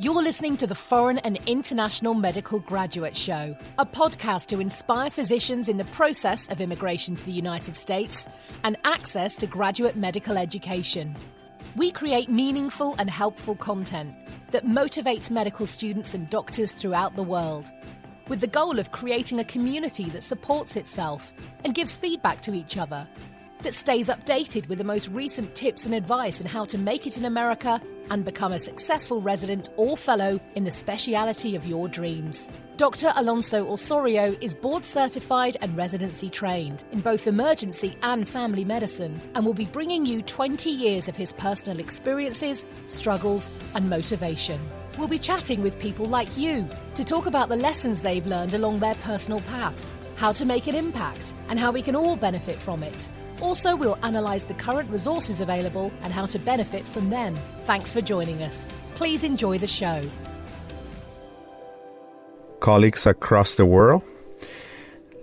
You're listening to the Foreign and International Medical Graduate Show, a podcast to inspire physicians in the process of immigration to the United States and access to graduate medical education. We create meaningful and helpful content that motivates medical students and doctors throughout the world, with the goal of creating a community that supports itself and gives feedback to each other, that stays updated with the most recent tips and advice on how to make it in America and become a successful resident or fellow in the speciality of your dreams. Dr. Alonso Osorio is board certified and residency trained in both emergency and family medicine and will be bringing you 20 years of his personal experiences, struggles, and motivation. We'll be chatting with people like you to talk about the lessons they've learned along their personal path, how to make an impact, and how we can all benefit from it. Also, we'll analyse the current resources available and how to benefit from them. Thanks for joining us. Please enjoy the show. Colleagues across the world,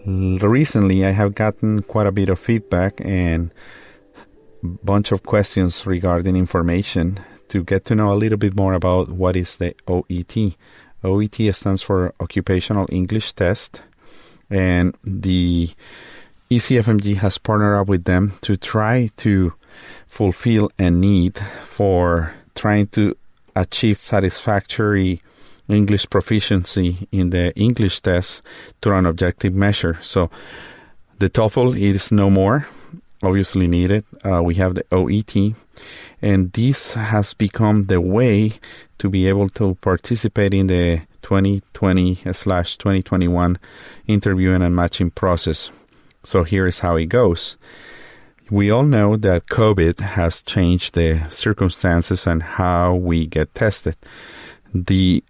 recently I have gotten quite a bit of feedback and a bunch of questions regarding information to get to know a little bit more about what is the O.E.T. O.E.T. stands for Occupational English Test, and the ECFMG has partnered up with them to try to fulfill a need for trying to achieve satisfactory English proficiency in the English test through an objective measure. So the TOEFL is no more obviously needed. We have the O.E.T. and this has become the way to be able to participate in the 2020/2021 interviewing and matching process. So here is how it goes. We all know that COVID has changed the circumstances and how we get tested. The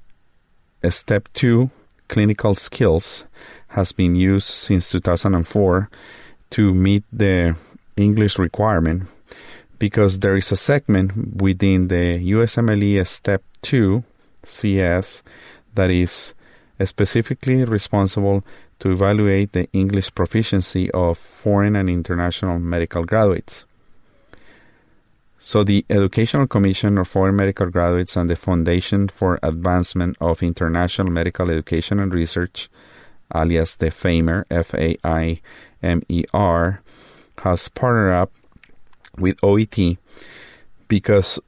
Step 2 clinical skills has been used since 2004 to meet the English requirement because there is a segment within the USMLE Step 2 CS that is specifically responsible to evaluate the English proficiency of foreign and international medical graduates. So the Educational Commission of Foreign Medical Graduates and the Foundation for Advancement of International Medical Education and Research, alias the FAIMER, FAIMER, has partnered up with O.E.T. because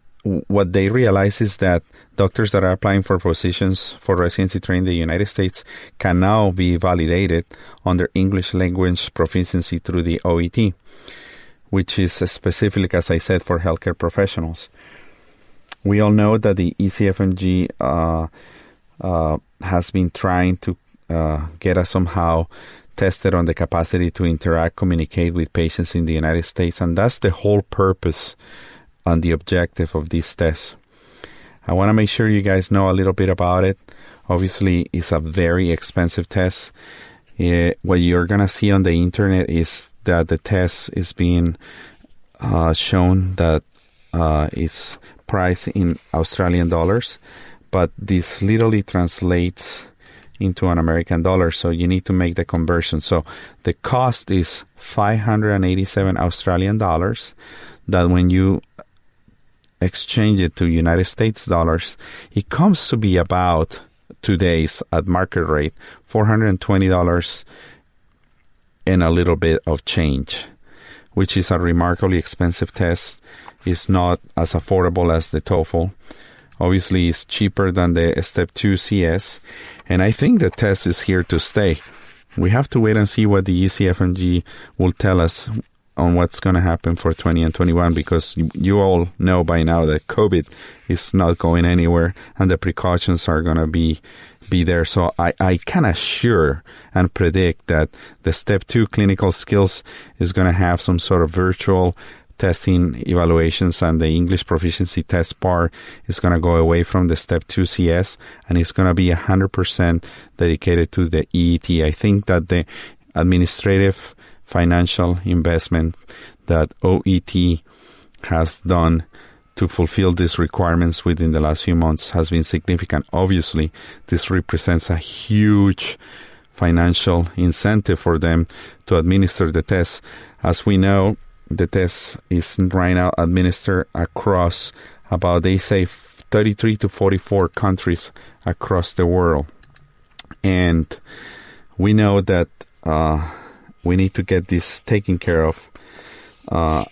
what they realize is that doctors that are applying for positions for residency training in the United States can now be validated on their English language proficiency through the O.E.T., which is specific, as I said, for healthcare professionals. We all know that the ECFMG has been trying to get us somehow tested on the capacity to interact, communicate with patients in the United States, and that's the whole purpose and the objective of this test. I want to make sure you guys know a little bit about it. Obviously, it's a very expensive test. What you're going to see on the internet is that the test is being shown that it's priced in Australian dollars, but this literally translates into an American dollar, so you need to make the conversion. So the cost is 587 Australian dollars, that when you exchange it to United States dollars, it comes to be about today's at market rate $420 and a little bit of change, which is a remarkably expensive test. It's not as affordable as the TOEFL. Obviously, it's cheaper than the Step 2 CS, and I think the test is here to stay. We have to wait and see what the ECFMG will tell us on what's going to happen for 20 and 21, because you all know by now that COVID is not going anywhere and the precautions are going to be there. So I can assure and predict that the Step 2 clinical skills is going to have some sort of virtual testing evaluations, and the English proficiency test part is going to go away from the Step 2 CS, and it's going to be 100% dedicated to the EET. I think that the administrative financial investment that O.E.T. has done to fulfill these requirements within the last few months has been significant. Obviously, this represents a huge financial incentive for them to administer the test. As we know, the test is right now administered across about, they say, 33 to 44 countries across the world. And we know that we need to get this taken care of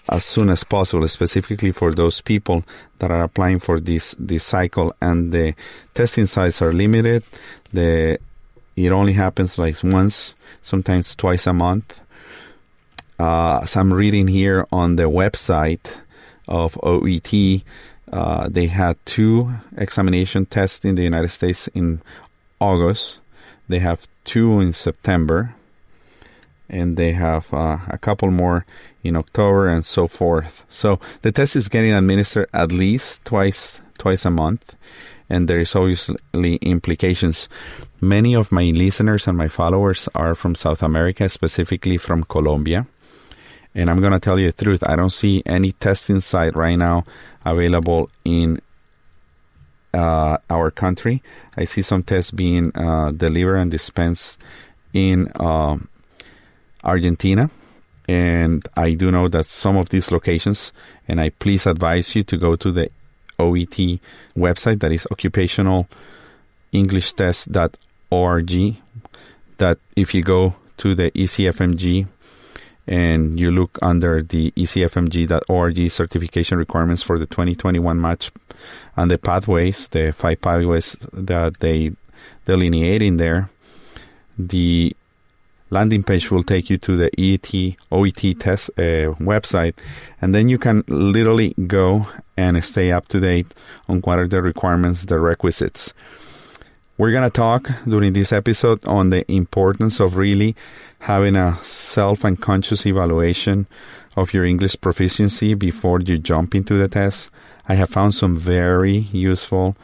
as soon as possible, specifically for those people that are applying for this cycle. And the testing sites are limited. It only happens like once, sometimes twice a month. As I'm reading here on the website of O.E.T, they had 2 examination tests in the United States in August. They have 2 in September. And they have a couple more in October and so forth. So the test is getting administered at least twice a month. And there is obviously implications. Many of my listeners and my followers are from South America, specifically from Colombia. And I'm going to tell you the truth. I don't see any testing site right now available in our country. I see some tests being delivered and dispensed in Argentina. And I do know that some of these locations, and I please advise you to go to the O.E.T website, that is occupationalenglish.test.org, that if you go to the ECFMG and you look under the ECFMG.org certification requirements for the 2021 match and the pathways, the 5 pathways that they delineate in there, the landing page will take you to the O.E.T test website, and then you can literally go and stay up to date on what are the requirements, the requisites. We're going to talk during this episode on the importance of really having a self and conscious evaluation of your English proficiency before you jump into the test. I have found some very useful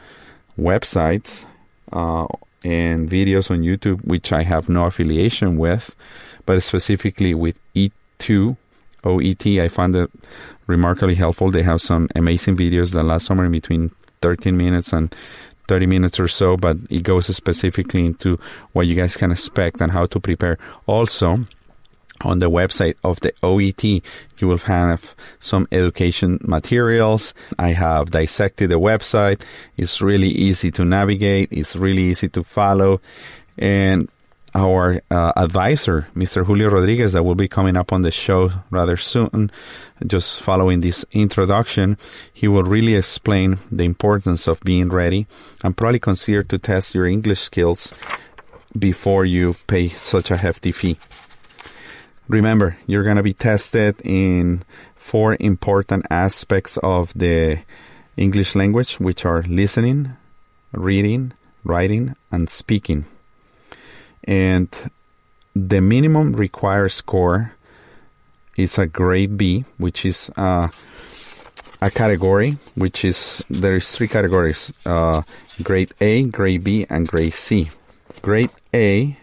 websites and videos on YouTube, which I have no affiliation with, but specifically with E2, O.E.T, I found it remarkably helpful. They have some amazing videos that last somewhere in between 13 minutes and 30 minutes or so, but it goes specifically into what you guys can expect and how to prepare. Also, on the website of the O.E.T, you will have some education materials. I have dissected the website. It's really easy to navigate. It's really easy to follow. And our advisor, Mr. Julio Rodriguez, that will be coming up on the show rather soon, just following this introduction, he will really explain the importance of being ready and probably consider to test your English skills before you pay such a hefty fee. Remember, you're going to be tested in 4 important aspects of the English language, which are listening, reading, writing, and speaking. And the minimum required score is a grade B, which is a category, which is, there is 3 categories, grade A, grade B, and grade C. Grade A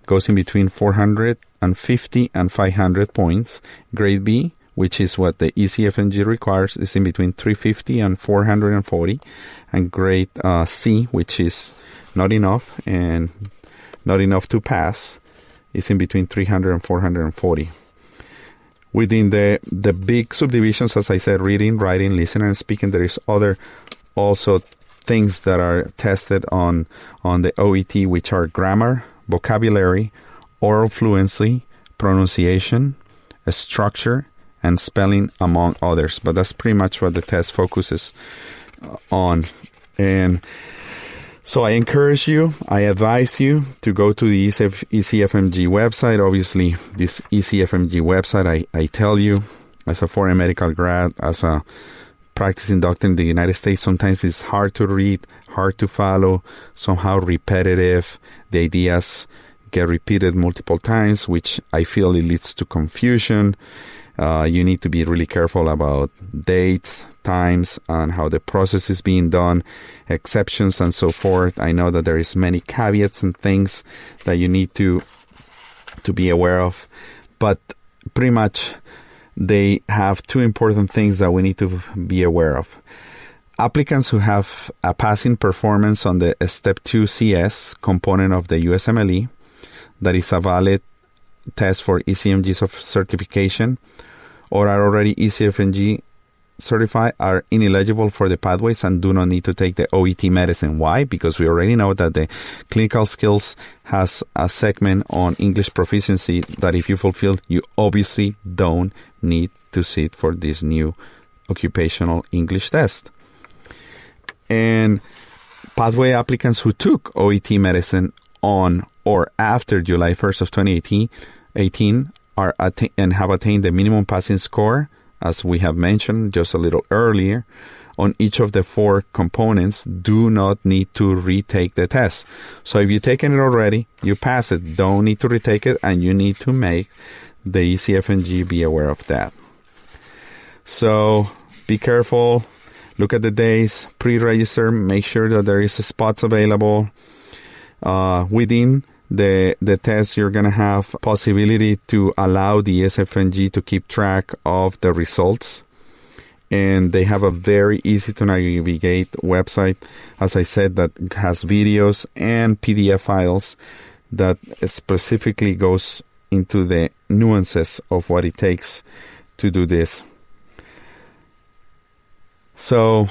goes in between 450 and 500 points. Grade B, which is what the ECFMG requires, is in between 350 and 440. And grade C, which is not enough and not enough to pass, is in between 300 and 440. Within the big subdivisions, as I said, reading, writing, listening, and speaking, there is other also things that are tested on the O.E.T, which are grammar, vocabulary, oral fluency, pronunciation, structure, and spelling, among others. But that's pretty much what the test focuses on. And so I encourage you, I advise you to go to the ECFMG website. Obviously, this ECFMG website, I tell you, as a foreign medical grad, as a practicing doctor in the United States, sometimes it's hard to read, hard to follow, somehow repetitive. The ideas get repeated multiple times, which I feel it leads to confusion. You need to be really careful about dates, times, and how the process is being done, exceptions, and so forth. I know that there is many caveats and things that you need to be aware of, but pretty much they have 2 important things that we need to be aware of. Applicants who have a passing performance on the Step 2 CS component of the USMLE, that is a valid test for ECMG certification, or are already ECFMG certified are ineligible for the pathways and do not need to take the O.E.T medicine. Why? Because we already know that the clinical skills has a segment on English proficiency that if you fulfill, you obviously don't need to sit for this new occupational English test. And pathway applicants who took O.E.T medicine on or after July 1st of 2018 are and have attained the minimum passing score, as we have mentioned just a little earlier, on each of the 4 components, do not need to retake the test. So if you've taken it already, you pass it, don't need to retake it, and you need to make the ECFMG be aware of that. So be careful, look at the days, pre-register, make sure that there is spots available. Within the test, you're going to have possibility to allow the ECFMG to keep track of the results. And they have a very easy to navigate website, as I said, that has videos and PDF files that specifically goes into the nuances of what it takes to do this. So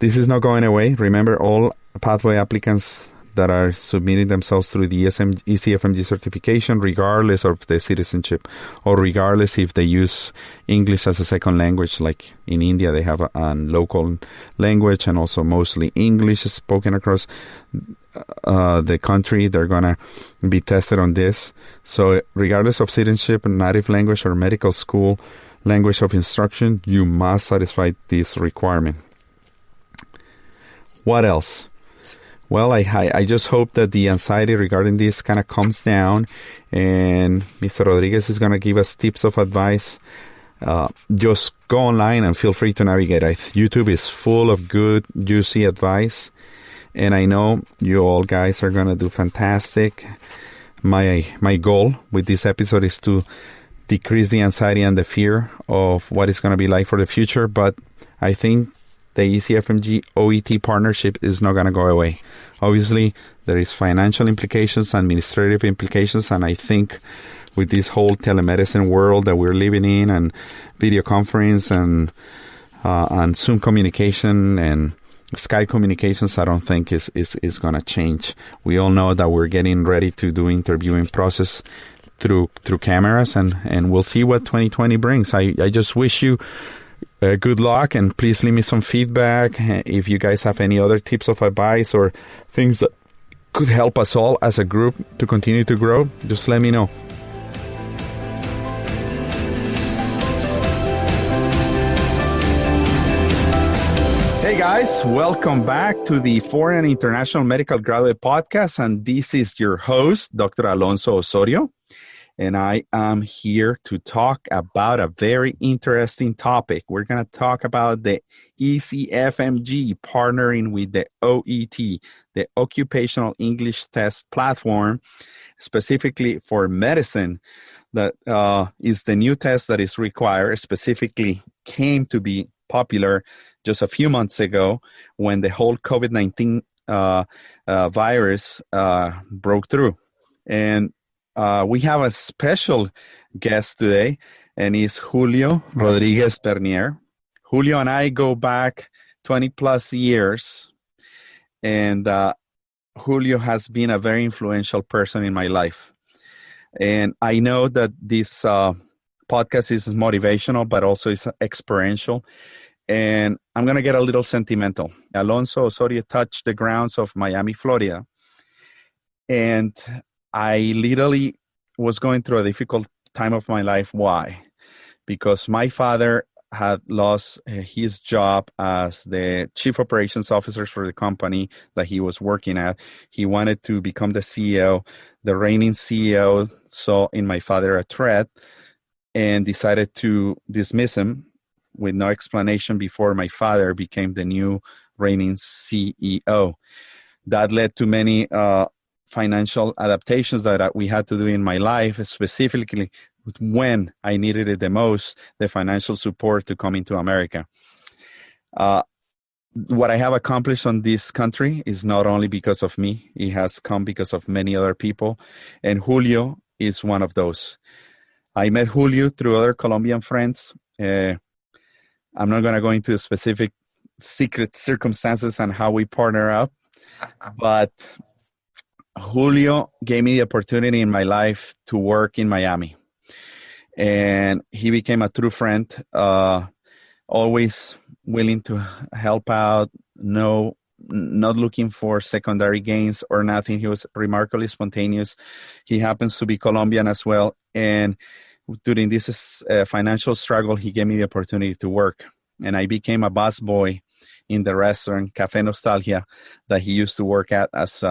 this is not going away. Remember, all pathway applicants that are submitting themselves through the ECFMG certification, regardless of the citizenship, or regardless if they use English as a second language, like in India, they have a local language and also mostly English is spoken across the country. They're going to be tested on this. So regardless of citizenship, native language, or medical school language of instruction, you must satisfy this requirement. What else? Well, I just hope that the anxiety regarding this kind of calms down, and Mr. Rodriguez is going to give us tips of advice. Just go online and feel free to navigate. YouTube is full of good, juicy advice, and I know you all guys are going to do fantastic. My goal with this episode is to decrease the anxiety and the fear of what it's going to be like for the future, but I think the ECFMG O.E.T partnership is not going to go away. Obviously, there is financial implications, administrative implications, and I think with this whole telemedicine world that we're living in, and video conference and Zoom communication and Skype communications, I don't think is going to change. We all know that we're getting ready to do interviewing process through cameras, and we'll see what 2020 brings. I just wish you good luck, and please leave me some feedback. If you guys have any other tips of advice or things that could help us all as a group to continue to grow, just let me know. Hey guys, welcome back to the Foreign and International Medical Graduate Podcast, and this is your host, Dr. Alonso Osorio. And I am here to talk about a very interesting topic. We're going to talk about the ECFMG partnering with the O.E.T, the Occupational English Test platform, specifically for medicine. That is the new test that is required, specifically came to be popular just a few months ago when the whole COVID-19 virus broke through. And we have a special guest today, and he's Julio Rodriguez Bernier. Julio and I go back 20 plus years, and Julio has been a very influential person in my life. And I know that this podcast is motivational, but also is experiential. And I'm going to get a little sentimental. Alonso Osorio touched the grounds of Miami, Florida. And I literally was going through a difficult time of my life. Why? Because my father had lost his job as the chief operations officer for the company that he was working at. He wanted to become the CEO. The reigning CEO saw in my father a threat and decided to dismiss him with no explanation before my father became the new reigning CEO. That led to many financial adaptations that we had to do in my life, specifically when I needed it the most, the financial support to come into America. What I have accomplished on this country is not only because of me, it has come because of many other people, and Julio is one of those. I met Julio through other Colombian friends. I'm not going to go into specific secret circumstances and how we partner up, but Julio gave me the opportunity in my life to work in Miami. And he became a true friend, always willing to help out, not looking for secondary gains or nothing. He was remarkably spontaneous. He happens to be Colombian as well. And during this financial struggle, he gave me the opportunity to work. And I became a busboy in the restaurant, Café Nostalgia, that he used to work at as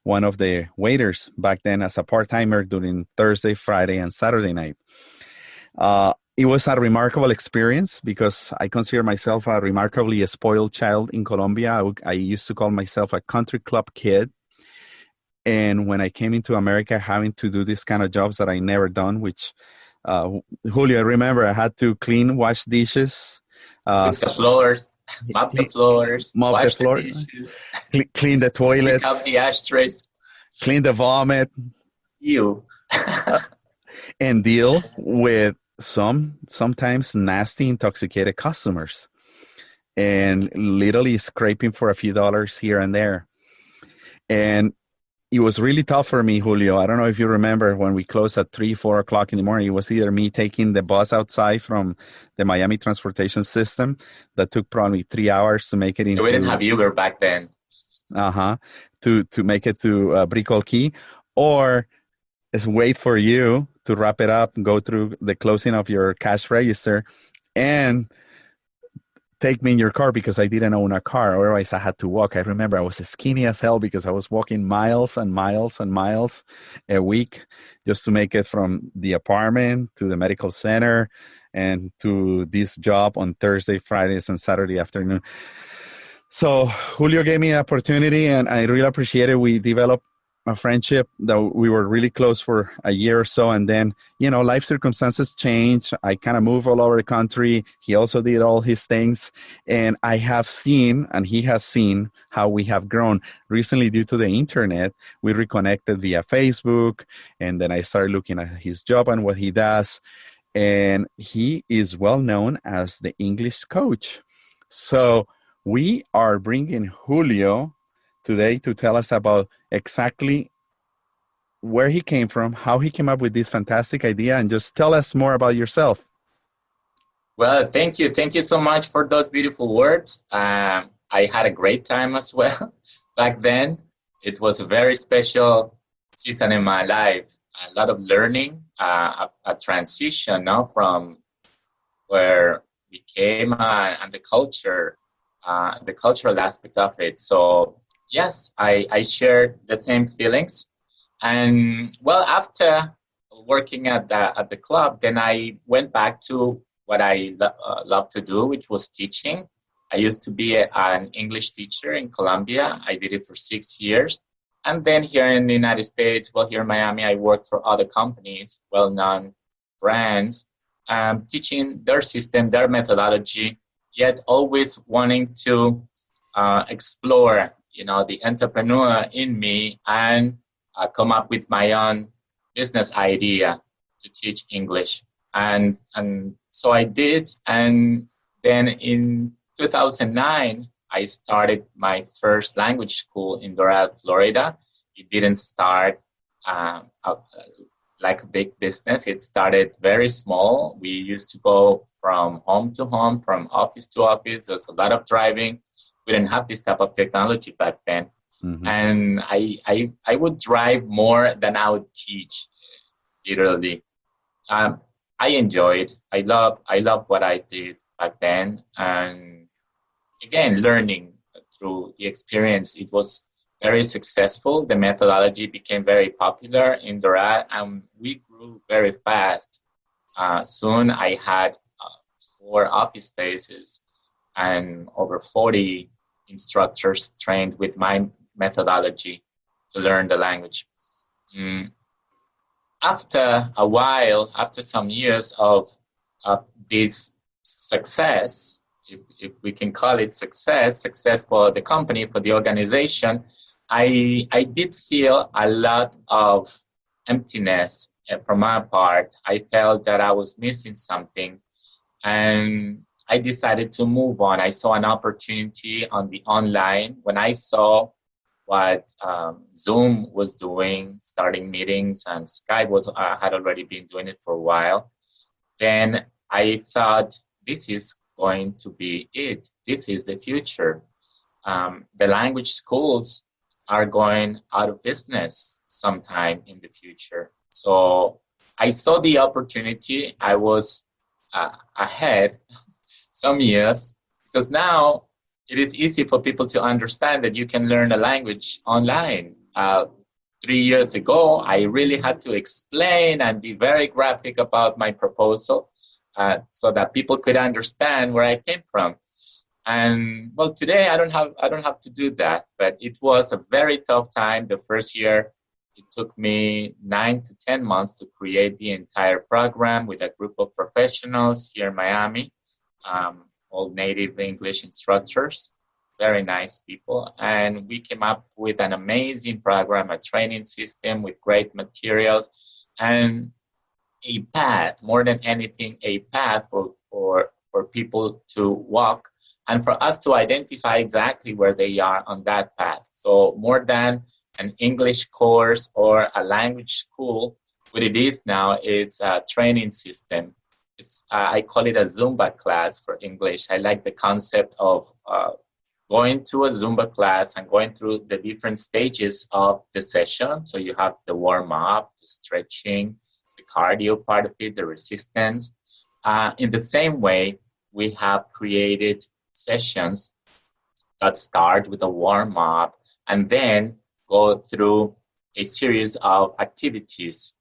one of the waiters back then as a part-timer during Thursday, Friday, and Saturday night. It was a remarkable experience because I consider myself a remarkably spoiled child in Colombia. I used to call myself a country club kid. And when I came into America, having to do this kind of jobs that I never done, which, Julio, I remember I had to wash dishes. With the floors, mop the floors, wash the dishes. Clean the toilets. Pick up the ashtrays. Clean the vomit. And deal with sometimes nasty, intoxicated customers, and literally scraping for a few dollars here and there. And it was really tough for me, Julio. I don't know if you remember when we closed at 3-4 o'clock in the morning. It was either me taking the bus outside from the Miami transportation system that took probably 3 hours to make it into. We didn't have Uber back then. To make it to Brickell Key, or is wait for you to wrap it up and go through the closing of your cash register and take me in your car because I didn't own a car. Otherwise, I had to walk. I remember I was skinny as hell because I was walking miles and miles and miles a week just to make it from the apartment to the medical center and to this job on Thursday, Fridays, and Saturday afternoon. So Julio gave me an opportunity, and I really appreciate it. We developed a friendship that we were really close for a year or so. And then, life circumstances changed. I kind of moved all over the country. He also did all his things. And I have seen, and he has seen, how we have grown. Recently, due to the internet, we reconnected via Facebook. And then I started looking at his job and what he does. And he is well known as the English coach. So we are bringing Julio today to tell us about exactly where he came from, how he came up with this fantastic idea, and just tell us more about yourself. Well, thank you. Thank you so much for those beautiful words. I had a great time as well back then. It was a very special season in my life. A lot of learning, a transition from where we came and the culture, the cultural aspect of it. So yes, I shared the same feelings. And well, after working at the club, then I went back to what I love to do, which was teaching. I used to be an English teacher in Colombia. I did it for 6 years. And then here in the United States, here in Miami, I worked for other companies, well-known brands, teaching their system, their methodology, yet always wanting to explore the entrepreneur in me and come up with my own business idea to teach English. And so I did. And then in 2009, I started my first language school in Doral, Florida. It didn't start like a big business. It started very small. We used to go from home to home, from office to office. There's a lot of driving. We didn't have this type of technology back then. Mm-hmm. And I would drive more than I would teach, literally. I enjoyed. I love what I did back then. And again, learning through the experience, it was very successful. The methodology became very popular in Doral, and we grew very fast. Soon I had 4 office spaces and over 40 instructors trained with my methodology to learn the language. After a while, after some years of this success, if we can call it success for the company, for the organization, I did feel a lot of emptiness from my part. I felt that I was missing something. And I decided to move on. I saw an opportunity on the online when I saw what Zoom was doing, starting meetings, and Skype had already been doing it for a while. Then I thought, this is going to be it. This is the future. The language schools are going out of business sometime in the future. So I saw the opportunity. I was ahead some years, because now it is easy for people to understand that you can learn a language online. 3 years ago, I really had to explain and be very graphic about my proposal so that people could understand where I came from. And well, today I don't have to do that, but it was a very tough time. The first year, it took me 9 to 10 months to create the entire program with a group of professionals here in Miami, all native English instructors, very nice people. And we came up with an amazing program, a training system with great materials, and a path, more than anything, a path for people to walk and for us to identify exactly where they are on that path. So more than an English course or a language school, what it is now is a training system. I call it a Zumba class for English. I like the concept of going to a Zumba class and going through the different stages of the session. So you have the warm-up, the stretching, the cardio part of it, the resistance. In the same way, we have created sessions that start with a warm-up and then go through a series of activities,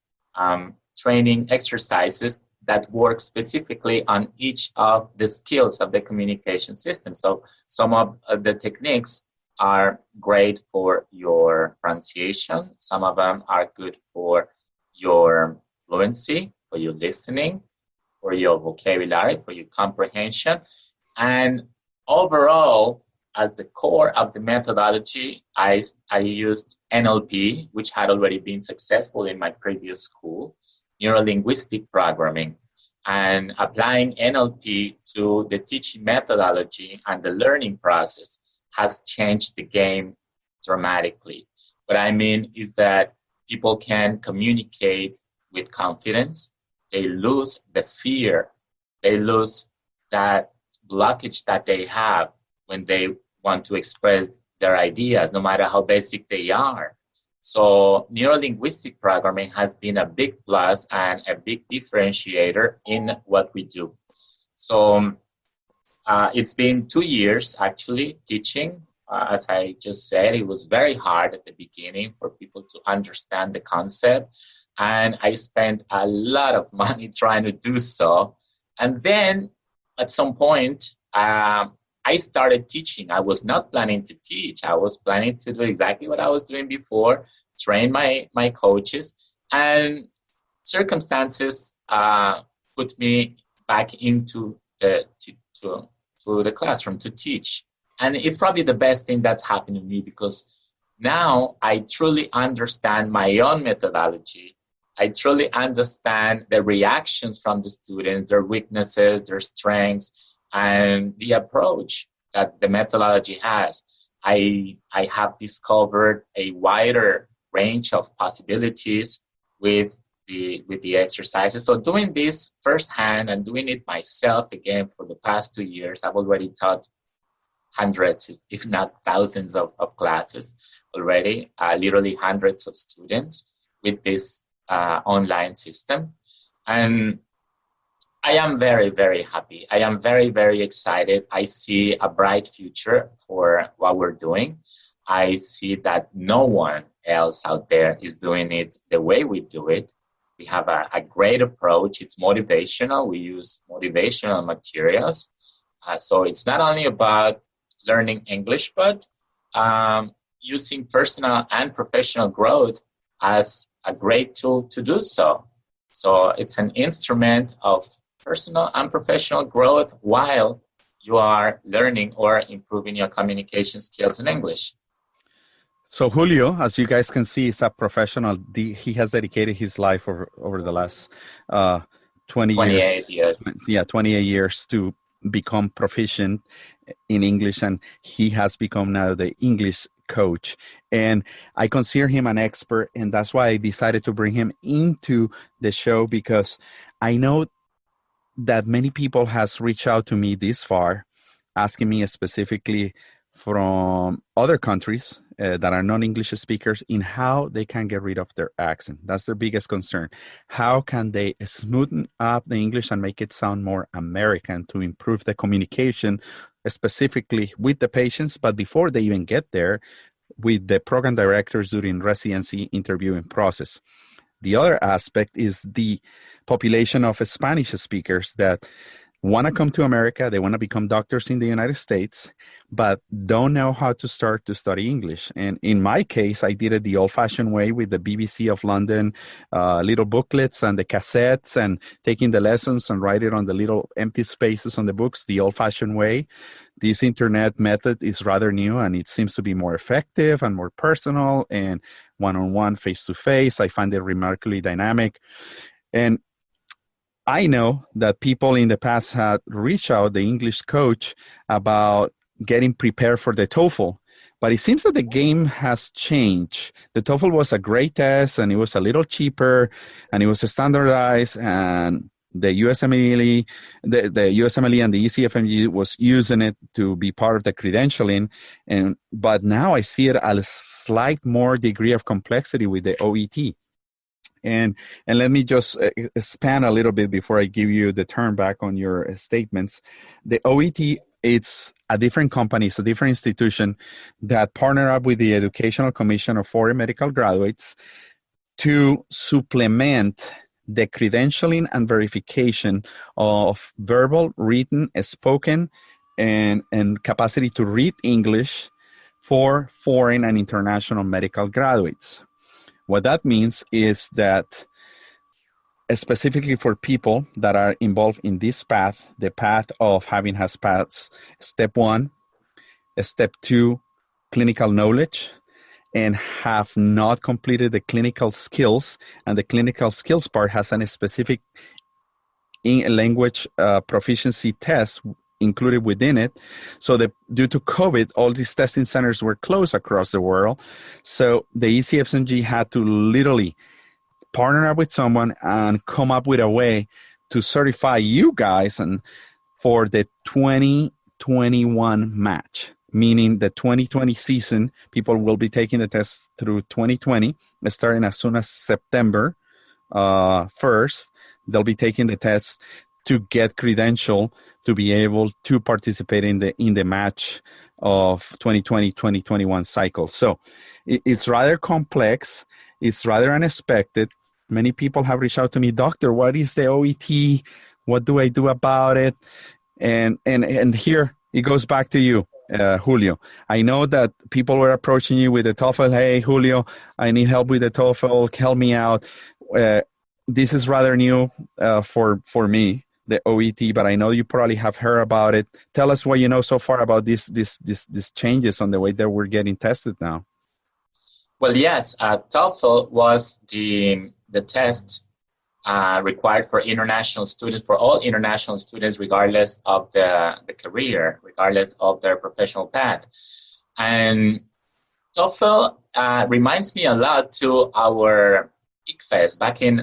training exercises that work specifically on each of the skills of the communication system. So some of the techniques are great for your pronunciation. Some of them are good for your fluency, for your listening, for your vocabulary, for your comprehension. And overall, as the core of the methodology, I used NLP, which had already been successful in my previous school, neuro-linguistic programming, and applying NLP to the teaching methodology and the learning process has changed the game dramatically. What I mean is that people can communicate with confidence. They lose the fear. They lose that blockage that they have when they want to express their ideas, no matter how basic they are. So neuro-linguistic programming has been a big plus and a big differentiator in what we do. So it's been 2 years actually teaching. As I just said, it was very hard at the beginning for people to understand the concept. And I spent a lot of money trying to do so. And then at some point, I started teaching. I was not planning to teach. I was planning to do exactly what I was doing before, train my coaches, and circumstances put me back into the classroom to teach. And it's probably the best thing that's happened to me, because now I truly understand my own methodology. I truly understand the reactions from the students, their weaknesses, their strengths, and the approach that the methodology has. I have discovered a wider range of possibilities with the exercises. So doing this firsthand and doing it myself again for the past 2 years, I've already taught hundreds, if not thousands of classes already, literally hundreds of students with this online system. And I am very, very happy. I am very, very excited. I see a bright future for what we're doing. I see that no one else out there is doing it the way we do it. We have a great approach. It's motivational. We use motivational materials. So it's not only about learning English, but using personal and professional growth as a great tool to do so. So it's an instrument of personal and professional growth while you are learning or improving your communication skills in English. So Julio, as you guys can see, is a professional. He has dedicated his life over the last 28 years. Yeah, 28 years to become proficient in English, and he has become now the English coach. And I consider him an expert, and that's why I decided to bring him into the show, because I know that many people has reached out to me this far, asking me specifically from other countries that are non-English speakers in how they can get rid of their accent. That's their biggest concern. How can they smoothen up the English and make it sound more American to improve the communication, specifically with the patients, but before they even get there, with the program directors during residency interviewing process. The other aspect is the population of Spanish speakers that want to come to America, they want to become doctors in the United States, but don't know how to start to study English. And in my case, I did it the old-fashioned way with the BBC of London, little booklets and the cassettes, and taking the lessons and write it on the little empty spaces on the books the old-fashioned way. This internet method is rather new, and it seems to be more effective and more personal and one-on-one, face-to-face. I find it remarkably dynamic. And I know that people in the past had reached out the English coach about getting prepared for the TOEFL, but it seems that the game has changed. The TOEFL was a great test, and it was a little cheaper, and it was standardized, and the USMLE, the USMLE and the ECFMG was using it to be part of the credentialing, but now I see it at a slight more degree of complexity with the O.E.T. And let me just expand a little bit before I give you the turn back on your statements. The O.E.T., it's a different company, it's a different institution that partnered up with the Educational Commission of Foreign Medical Graduates to supplement the credentialing and verification of verbal, written, spoken, and capacity to read English for foreign and international medical graduates. What that means is that specifically for people that are involved in this path, the path of having has passed step 1, step 2, clinical knowledge, and have not completed the clinical skills, and the clinical skills part has a specific language proficiency test included within it. So due to COVID, all these testing centers were closed across the world. So the ECFMG had to literally partner up with someone and come up with a way to certify you guys and for the 2021 match, meaning the 2020 season. People will be taking the test through 2020, starting as soon as September 1st. They'll be taking the test to get credential to be able to participate in the match of 2020-2021 cycle. So it's rather complex. It's rather unexpected. Many people have reached out to me, Doctor, what is the O.E.T? What do I do about it? And here it goes back to you, Julio. I know that people were approaching you with the TOEFL. Hey, Julio, I need help with the TOEFL. Help me out. This is rather new for me, the O.E.T, but I know you probably have heard about it. Tell us what you know so far about these changes on the way that we're getting tested now. Well, yes, TOEFL was the test required for international students, for all international students, regardless of the career, regardless of their professional path. And TOEFL reminds me a lot to our ICFES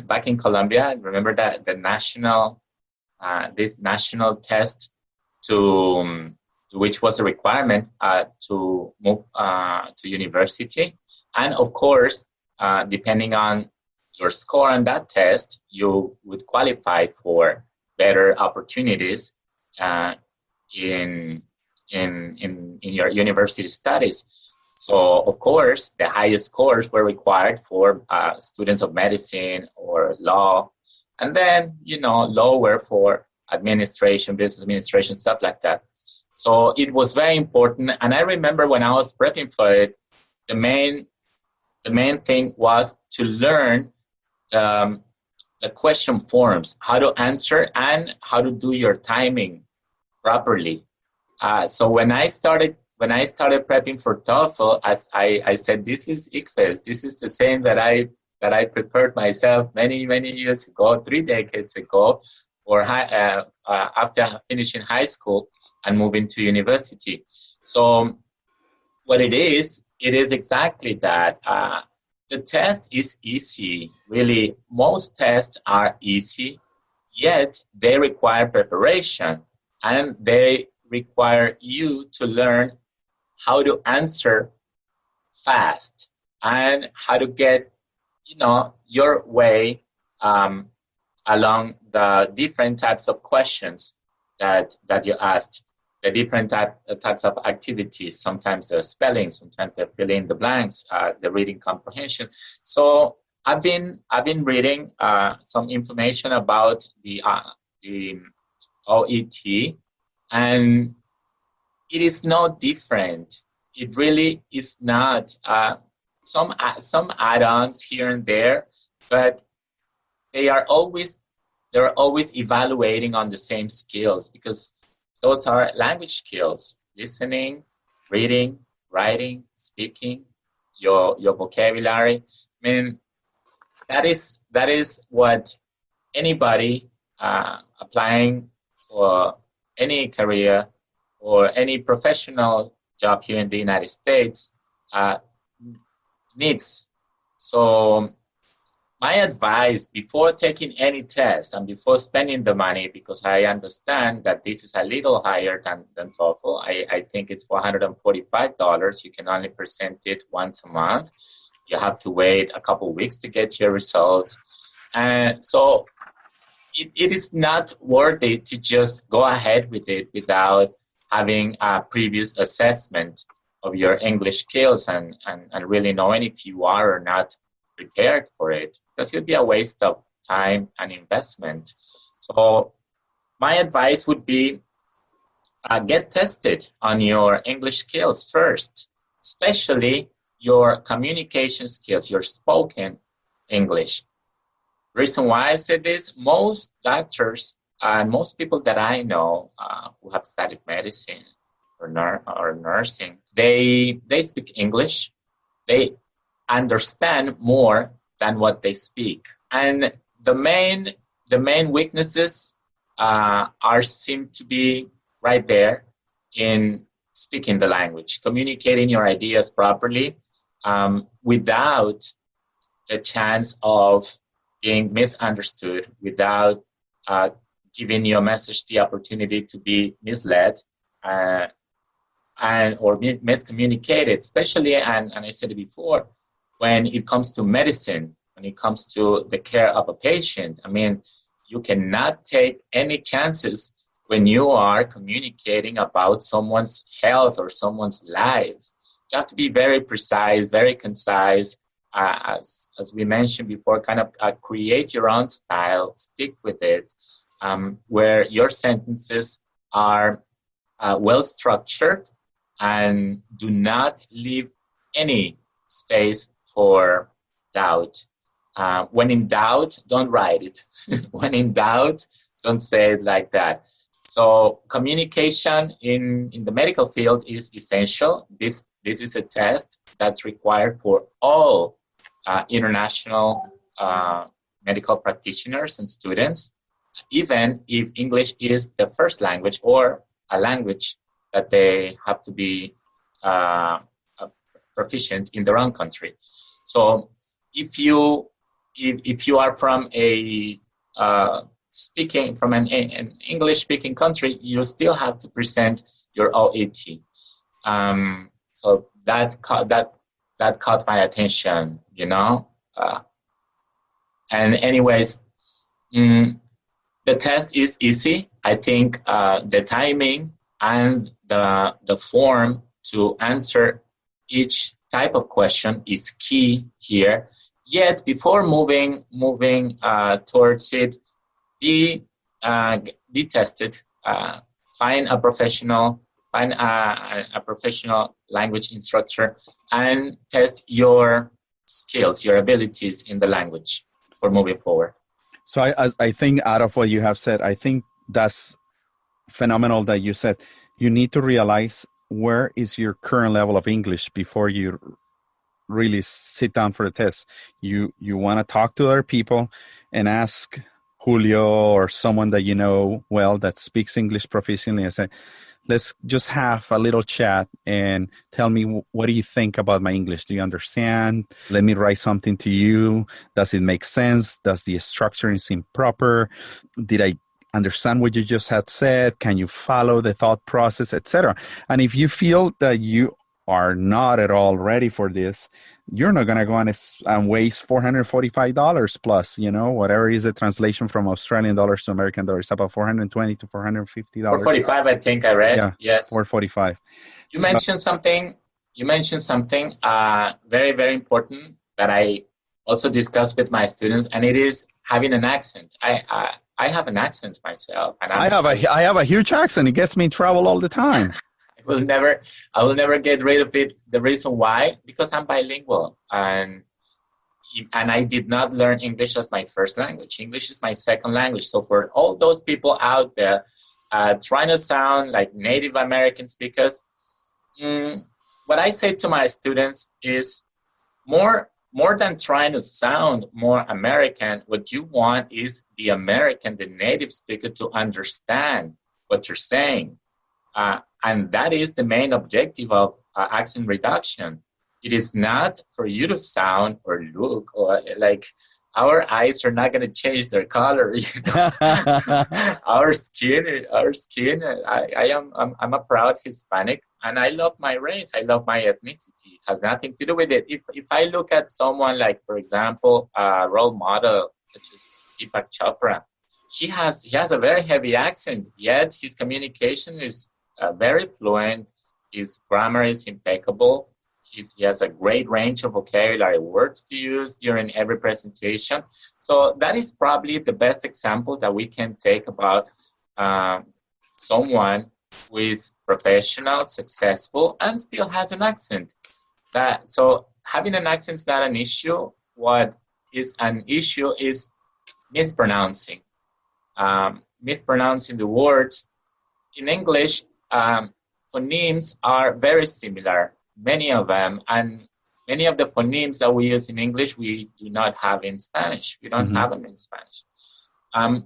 back in Colombia. Remember that the national this national test which was a requirement to move to university. And of course, depending on your score on that test, you would qualify for better opportunities in your university studies. So, of course, the highest scores were required for students of medicine or law, and then, lower for administration, business administration, stuff like that. So it was very important. And I remember when I was prepping for it, the main thing was to learn the question forms, how to answer and how to do your timing properly. So when I started prepping for TOEFL, as I said, this is ICFES. This is the same that I prepared myself many years ago, 3 decades ago, for after finishing high school and moving to university. So what it is exactly that. The test is easy. Really, most tests are easy, yet they require preparation and they require you to learn how to answer fast and how to get, your way along the different types of questions that you asked, the different types of activities. Sometimes the spelling, sometimes the filling in the blanks, the reading comprehension. So I've been reading some information about the O.E.T, and it is no different. It really is not. Some add-ons here and there, but they're always evaluating on the same skills, because those are language skills: listening, reading, writing, speaking, your vocabulary. I mean, that is what anybody applying for any career or any professional job here in the United States needs. So my advice before taking any test and before spending the money, because I understand that this is a little higher than TOEFL. I think it's $445. You can only present it once a month. You have to wait a couple of weeks to get your results. And so it is not worth it to just go ahead with it without having a previous assessment of your English skills and really knowing if you are or not prepared for it, because it would be a waste of time and investment. So my advice would be get tested on your English skills first, especially your communication skills, your spoken English. Reason why I said this, most doctors and most people that I know who have studied medicine or nursing, they speak English. They understand more than what they speak. And the main weaknesses seem to be right there in speaking the language, communicating your ideas properly without the chance of being misunderstood, without giving your message the opportunity to be misled or miscommunicated, especially, and I said it before, when it comes to medicine, when it comes to the care of a patient. I mean, you cannot take any chances when you are communicating about someone's health or someone's life. You have to be very precise, very concise, as we mentioned before, kind of create your own style, stick with it, where your sentences are well-structured and do not leave any space for doubt. When in doubt, don't write it. When in doubt, don't say it like that. So communication in the medical field is essential. This is a test that's required for all international medical practitioners and students, even if English is the first language or a language that they have to be proficient in their own country. So if you are from an English-speaking country, you still have to present your O.E.T. So that caught my attention, And anyways, the test is easy. I think the timing and the form to answer each type of question is key here. Yet before moving towards it, be tested. Find a professional language instructor and test your skills, your abilities in the language for moving forward. So I think out of what you have said, I think that's phenomenal that you said you need to realize where is your current level of English before you really sit down for the test. You want to talk to other people and ask Julio or someone that you know well that speaks English proficiently and say, let's just have a little chat and tell me, what do you think about my English? Do you understand? Let me write something to you. Does it make sense? Does the structuring seem proper? Did I understand what you just had said? Can you follow the thought process, etc.? And if you feel that you are not at all ready for this, you're not going to go and waste $445 plus, whatever is the translation from Australian dollars to American dollars, about $420 to $450. $445, I think I read. Yeah, yes. $445. You mentioned something very, very important that I also discuss with my students, and it is having an accent. I have an accent myself, and I have a huge accent. It gets me in trouble all the time. I will never get rid of it. The reason why, because I'm bilingual, and I did not learn English as my first language. English is my second language. So for all those people out there trying to sound like Native American speakers, what I say to my students is more than trying to sound more American, what you want is the American, the native speaker, to understand what you're saying. And that is the main objective of accent reduction. It is not for you to sound or look or like our eyes are not going to change their color. Our skin. I'm a proud Hispanic, and I love my race. I love my ethnicity. It has nothing to do with it. If I look at someone like, for example, a role model such as Deepak Chopra, he has a very heavy accent, yet his communication is very fluent. His grammar is impeccable. He has a great range of vocabulary words to use during every presentation. So that is probably the best example that we can take about someone who is professional, successful, and still has an accent. So having an accent is not an issue. What is an issue is mispronouncing. Mispronouncing the words. In English, phonemes are very similar, many of them, and many of the phonemes that we use in English, we do not have in Spanish. We don't have them in Spanish.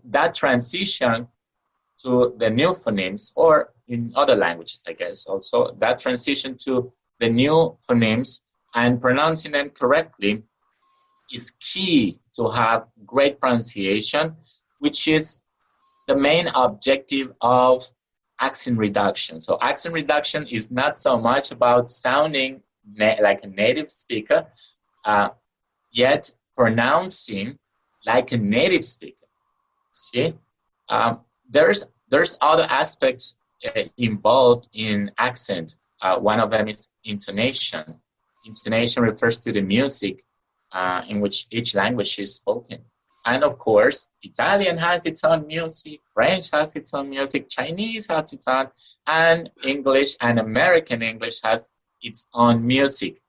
That transition to the new phonemes, or in other languages, I guess, also, that transition to the new phonemes and pronouncing them correctly is key to have great pronunciation, which is the main objective of accent reduction. So accent reduction is not so much about sounding like a native speaker, yet pronouncing like a native speaker. See, there's other aspects involved in accent. One of them is intonation. Intonation refers to the music in which each language is spoken. And of course, Italian has its own music, French has its own music, Chinese has its own, and English and American English has its own music.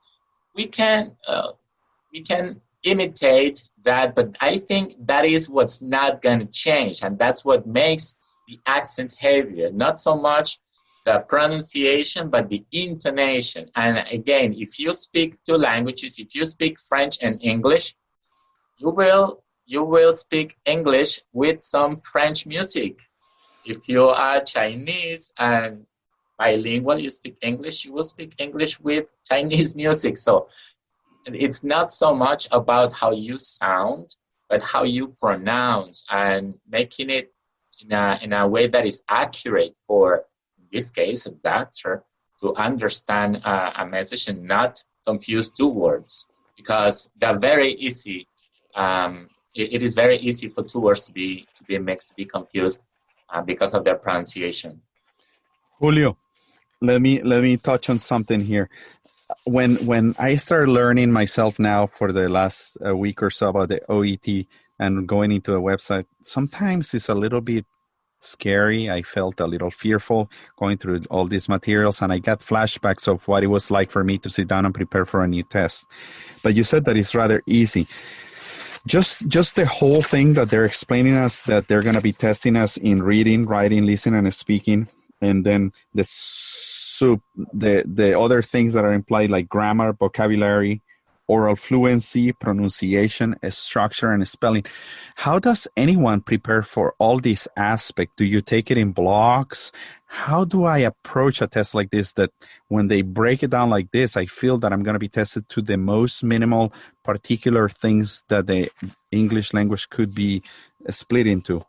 We can imitate that, but I think that is what's not going to change, and that's what makes the accent heavier. Not so much the pronunciation, but the intonation. And again, if you speak two languages, if you speak French and English, you will speak English with some French music. If you are Chinese and bilingual, you speak English, you will speak English with Chinese music. So it's not so much about how you sound, but how you pronounce, and making it in a way that is accurate for, in this case, a doctor to understand a message and not confuse two words, because they're very easy. It is very easy for two words to be mixed, to be confused because of their pronunciation. Julio, let me touch on something here. When I started learning myself now for the last week or so about the O.E.T. and going into a website, sometimes it's a little bit scary. I felt a little fearful going through all these materials, and I got flashbacks of what it was like for me to sit down and prepare for a new test. But you said that it's rather easy. Just the whole thing that they're explaining us, that they're going to be testing us in reading, writing, listening, and speaking, and then the other things that are implied, like grammar, vocabulary, oral fluency, pronunciation, structure, and spelling. How does anyone prepare for all these aspects? Do you take it in blocks? How do I approach a test like this that when they break it down like this, I feel that I'm going to be tested to the most minimal particular things that the English language could be split into?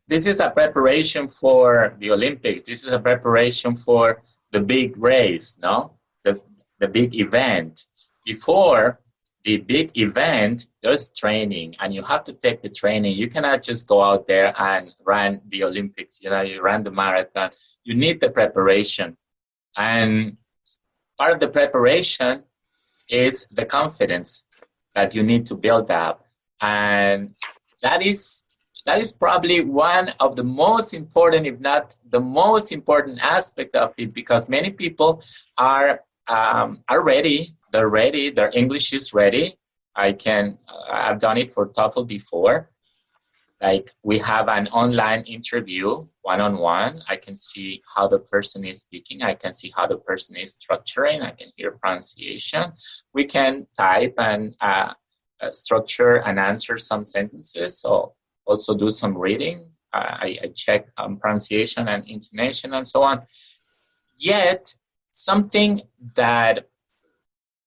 This is a preparation for the Olympics. This is a preparation for the big race, no? The big event. Before the big event, there's training, and you have to take the training. You cannot just go out there and run the Olympics. You run the marathon. You need the preparation. And part of the preparation is the confidence that you need to build up. And that is probably one of the most important, if not the most important aspect of it, because many people are ready. They're ready. Their English is ready. I've done it for TOEFL before. Like, we have an online interview, one-on-one. I can see how the person is speaking. I can see how the person is structuring. I can hear pronunciation. We can type and structure and answer some sentences. So also do some reading. I check pronunciation and intonation and so on. Yet, something that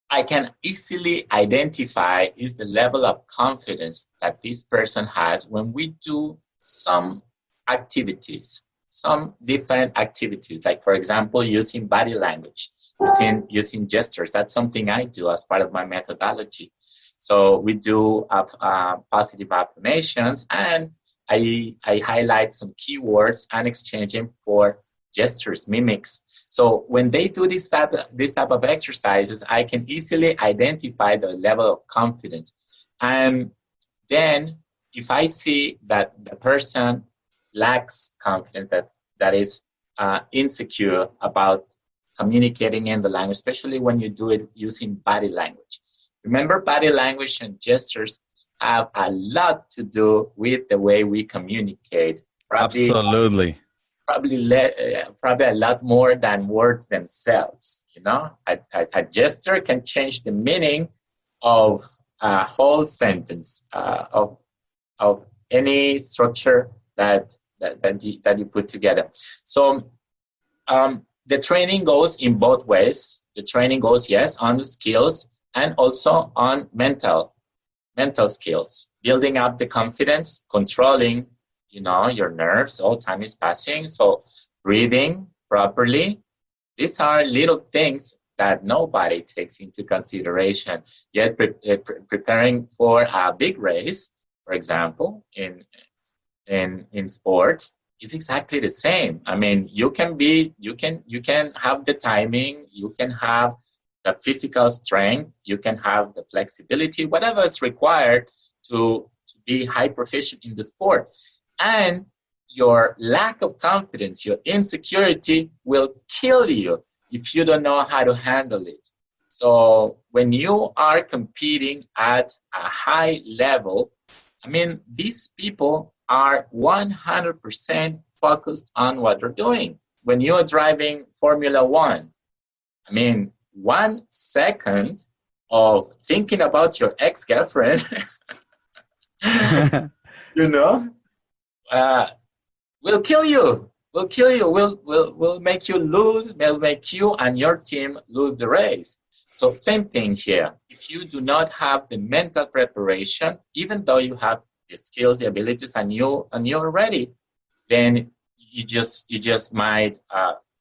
I can easily identify is the level of confidence that this person has when we do some activities, some different activities, like, for example, using body language, using gestures. That's something I do as part of my methodology. So we do positive affirmations, and I highlight some keywords and exchange them for gestures, mimics. So when they do this type of exercises, I can easily identify the level of confidence. And then if I see that the person lacks confidence, that is insecure about communicating in the language, especially when you do it using body language. Remember, body language and gestures have a lot to do with the way we communicate. Absolutely. Probably a lot more than words themselves. A gesture can change the meaning of a whole sentence, of any structure that you put together. So the training goes in both ways. The training goes, yes, on the skills and also on mental skills, building up the confidence, controlling your nerves. All time is passing. So breathing properly. These are little things that nobody takes into consideration. Yet preparing for a big race, for example, in sports, is exactly the same. I mean, you can have the timing, you can have the physical strength, you can have the flexibility, whatever is required to be high proficient in the sport. And your lack of confidence, your insecurity will kill you if you don't know how to handle it. So when you are competing at a high level, I mean, these people are 100% focused on what they're doing. When you're driving Formula One, I mean, 1 second of thinking about your ex-girlfriend, will kill you. Will make you lose. Will make you and your team lose the race. So same thing here. If you do not have the mental preparation, even though you have the skills, the abilities, and you're ready, then you just might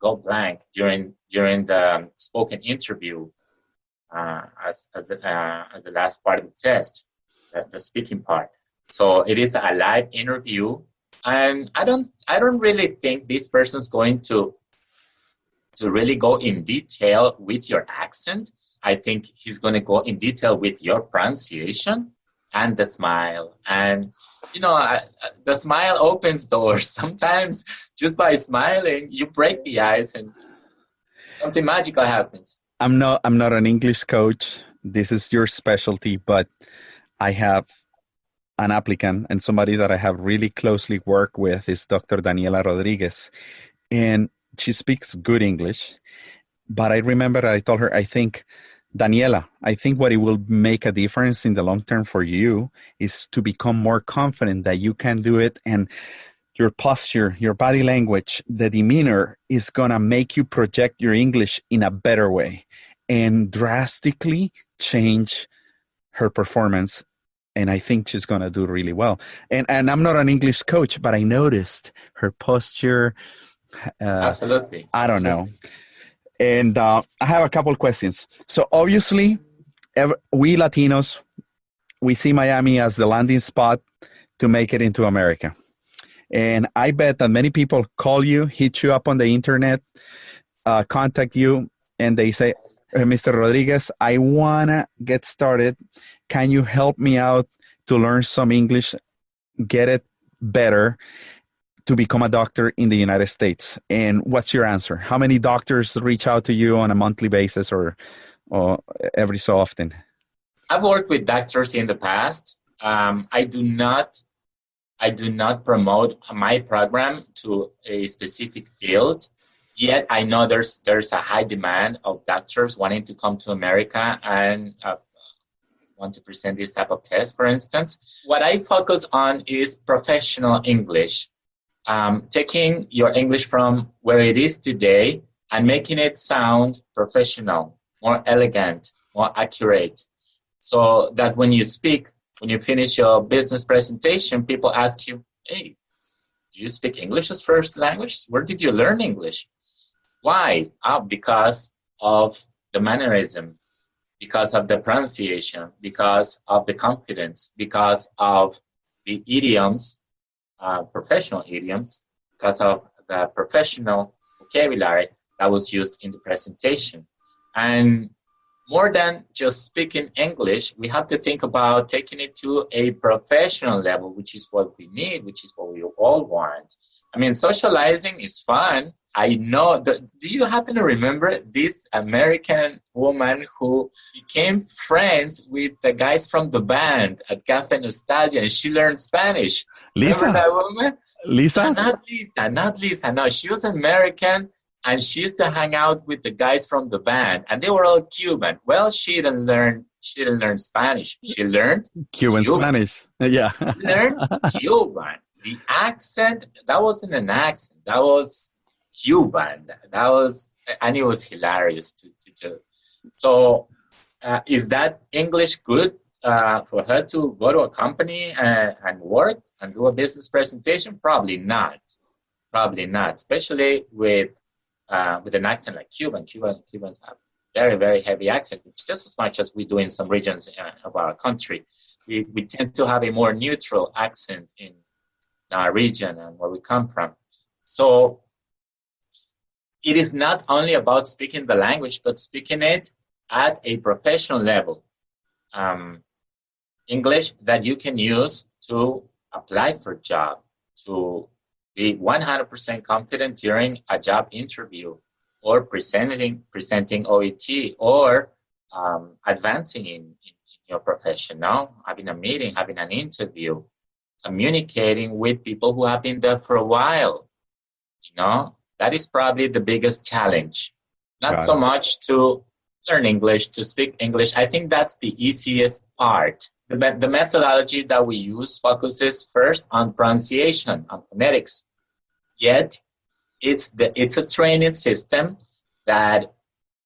go blank during the spoken interview as the last part of the test, the speaking part. So it is a live interview, and I don't really think this person's going to really go in detail with your accent. I think he's going to go in detail with your pronunciation and the smile. And the smile opens doors. Sometimes just by smiling, you break the ice and something magical happens. I'm not an English coach. This is your specialty, but I have an applicant, and somebody that I have really closely worked with is Dr. Daniela Rodriguez. And she speaks good English. But I remember I told her, I think Daniela, I think what it will make a difference in the long term for you is to become more confident that you can do it, and your posture, your body language, the demeanor is going to make you project your English in a better way and drastically change her performance. And I think she's going to do really well. And I'm not an English coach, but I noticed her posture. Absolutely. I don't know. And I have a couple of questions. So obviously, we Latinos, we see Miami as the landing spot to make it into America. And I bet that many people call you, hit you up on the internet, contact you, and they say, Mr. Rodriguez, I want to get started. Can you help me out to learn some English, get it better, to become a doctor in the United States? And what's your answer? How many doctors reach out to you on a monthly basis or every so often? I've worked with doctors in the past. I do not promote my program to a specific field. Yet I know there's a high demand of doctors wanting to come to America and want to present this type of test, for instance. What I focus on is professional English. Taking your English from where it is today and making it sound professional, more elegant, more accurate, so that when you speak, when you finish your business presentation, people ask you, hey, do you speak English as first language? Where did you learn English? Why? Because of the mannerism, because of the pronunciation, because of the confidence, because of the idioms, professional idioms, because of the professional vocabulary that was used in the presentation. And more than just speaking English, we have to think about taking it to a professional level, which is what we need, which is what we all want. I mean, socializing is fun. I know. Do you happen to remember this American woman who became friends with the guys from the band at Cafe Nostalgia, and she learned Spanish? Lisa? Remember that woman? Lisa? Not Lisa. No, she was American, and she used to hang out with the guys from the band, and they were all Cuban. Well, she didn't learn Spanish. She learned Cuban Spanish. Yeah. She learned Cuban. The accent, that wasn't an accent. That was Cuban. That was, and it was hilarious to do. So, is that English good for her to go to a company and work and do a business presentation? Probably not. Probably not. Especially with an accent like Cuban. Cubans have very, very heavy accent, just as much as we do in some regions of our country. We tend to have a more neutral accent in our region and where we come from. So it is not only about speaking the language, but speaking it at a professional level. English that you can use to apply for a job, to be 100% confident during a job interview, or presenting O.E.T, or advancing in your profession, having a meeting, having an interview, communicating with people who have been there for a while. That is probably the biggest challenge. Not so much to learn English, to speak English. I think that's the easiest part. The methodology that we use focuses first on pronunciation, on phonetics. Yet, it's a training system that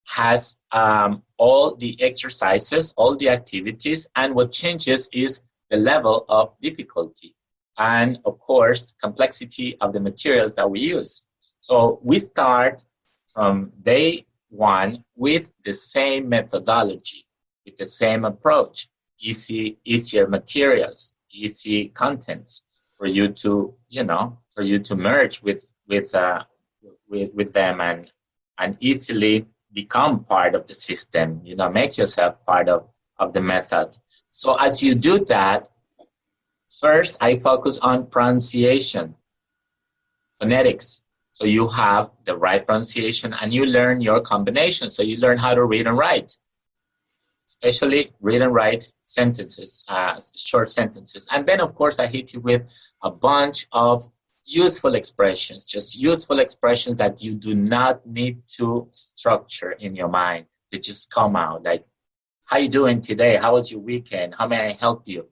has all the exercises, all the activities, and what changes is the level of difficulty and, of course, complexity of the materials that we use. So we start from day one with the same methodology, with the same approach, easier materials, easy contents for you to merge with them and easily become part of the system, make yourself part of the method. So as you do that, first I focus on pronunciation, phonetics. So you have the right pronunciation and you learn your combination. So you learn how to read and write, especially read and write sentences, short sentences. And then, of course, I hit you with a bunch of useful expressions, just useful expressions that you do not need to structure in your mind. They just come out like how you doing today? How was your weekend? How may I help you?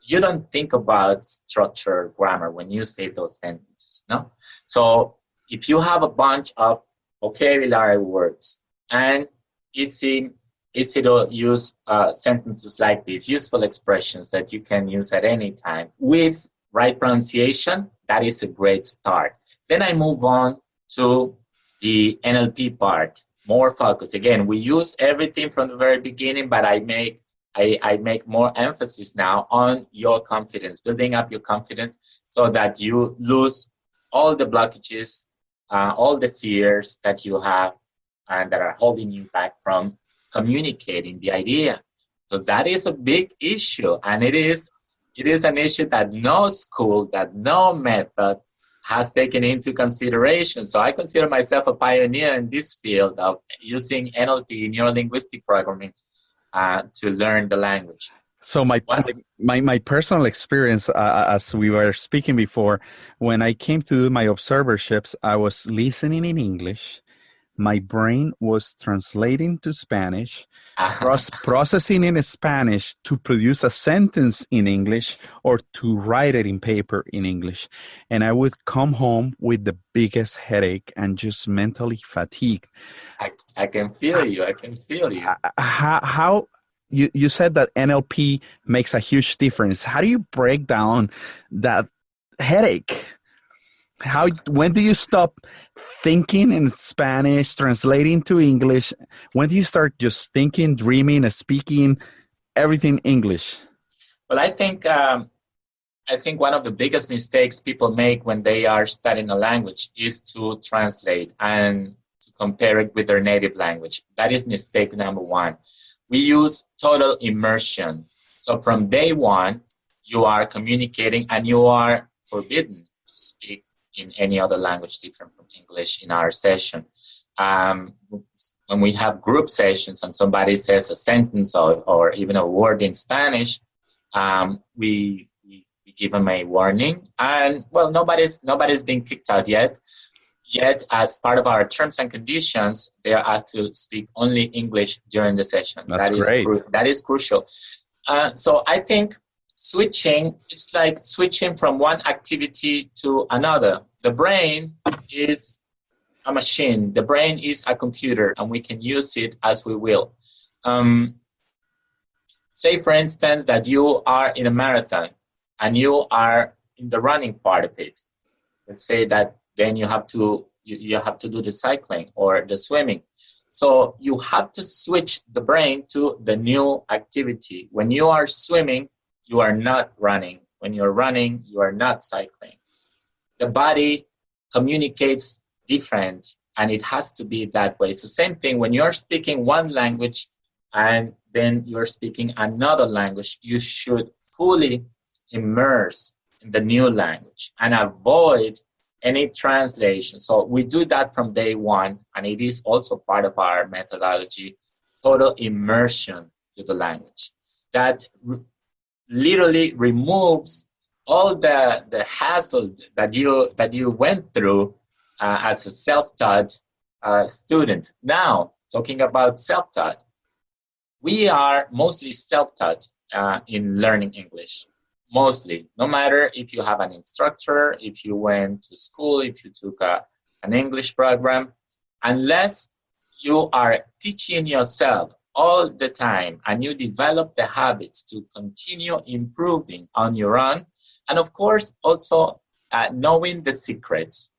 You don't think about structure, grammar when you say those sentences, no? So if you have a bunch of vocabulary words and easy to use sentences like these, useful expressions that you can use at any time with right pronunciation, that is a great start. Then I move on to the NLP part, more focus. Again, we use everything from the very beginning, but I make more emphasis now on your confidence, building up your confidence so that you lose all the blockages, all the fears that you have and that are holding you back from communicating the idea. Because that is a big issue, and it is an issue that no school, that no method has taken into consideration. So I consider myself a pioneer in this field of using NLP, neuro-linguistic programming, to learn the language. So my personal experience, as we were speaking before, when I came to do my observerships, I was listening in English. My brain was translating to Spanish, processing in Spanish to produce a sentence in English or to write it in paper in English. And I would come home with the biggest headache and just mentally fatigued. I can feel you. I can feel you. How you said that NLP makes a huge difference. How do you break down that headache? When do you stop thinking in Spanish, translating to English? When do you start just thinking, dreaming, speaking everything English? Well, I think one of the biggest mistakes people make when they are studying a language is to translate and to compare it with their native language. That is mistake number one. We use total immersion. So from day one, you are communicating and you are forbidden to speak in any other language different from English in our session. When we have group sessions and somebody says a sentence or even a word in Spanish, we give them a warning. And well, nobody's been kicked out yet. Yet, as part of our terms and conditions, they are asked to speak only English during the session. That's great. That is crucial. So I think switching, it's like switching from one activity to another. The brain is a machine. The brain is a computer, and we can use it as we will. Say, for instance, that you are in a marathon and you are in the running part of it. Let's say that then you have to do the cycling or the swimming. So you have to switch the brain to the new activity. When you are swimming, you are not running. When you're running, you are not cycling. The body communicates different, and it has to be that way. So same thing, when you're speaking one language and then you're speaking another language, you should fully immerse in the new language and avoid any translation. So we do that from day one, and it is also part of our methodology, total immersion to the language. That literally removes all the hassle that you went through as a self-taught student. Now, talking about self-taught, we are mostly self-taught in learning English. Mostly, no matter if you have an instructor, if you went to school, if you took an English program, unless you are teaching yourself all the time and you develop the habits to continue improving on your own, and of course also knowing the secrets,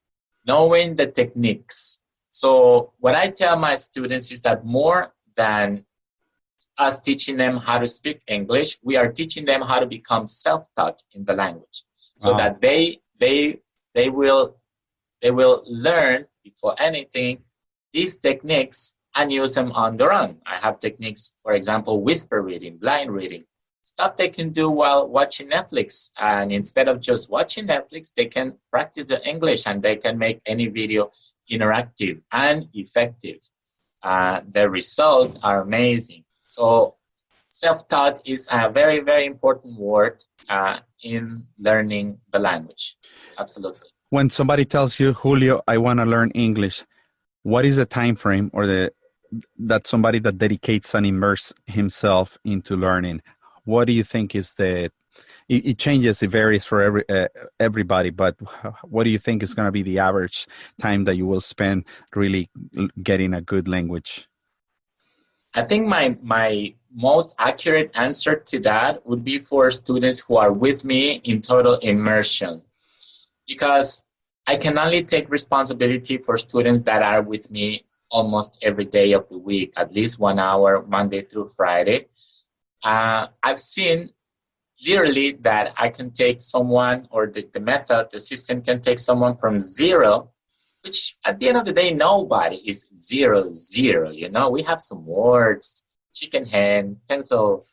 knowing the techniques. So what I tell my students is that more than us teaching them how to speak English, we are teaching them how to become self-taught in the language, so that they will learn before anything these techniques and use them on their own. I have techniques, for example, whisper reading, blind reading, stuff they can do while watching Netflix. And instead of just watching Netflix, they can practice their English and they can make any video interactive and effective. The results are amazing. So self-taught is a very, very important word in learning the language. Absolutely. When somebody tells you, Julio, I want to learn English, what is the time frame or that's somebody that dedicates and immerse himself into learning. What do you think is it changes, it varies for everybody, but what do you think is going to be the average time that you will spend really getting a good language? I think my most accurate answer to that would be for students who are with me in total immersion, because I can only take responsibility for students that are with me almost every day of the week, at least 1 hour, Monday through Friday. I've seen literally that I can take someone, or the method, the system can take someone from zero, which at the end of the day, nobody is 0, 0. We have some words, chicken hen, pencil,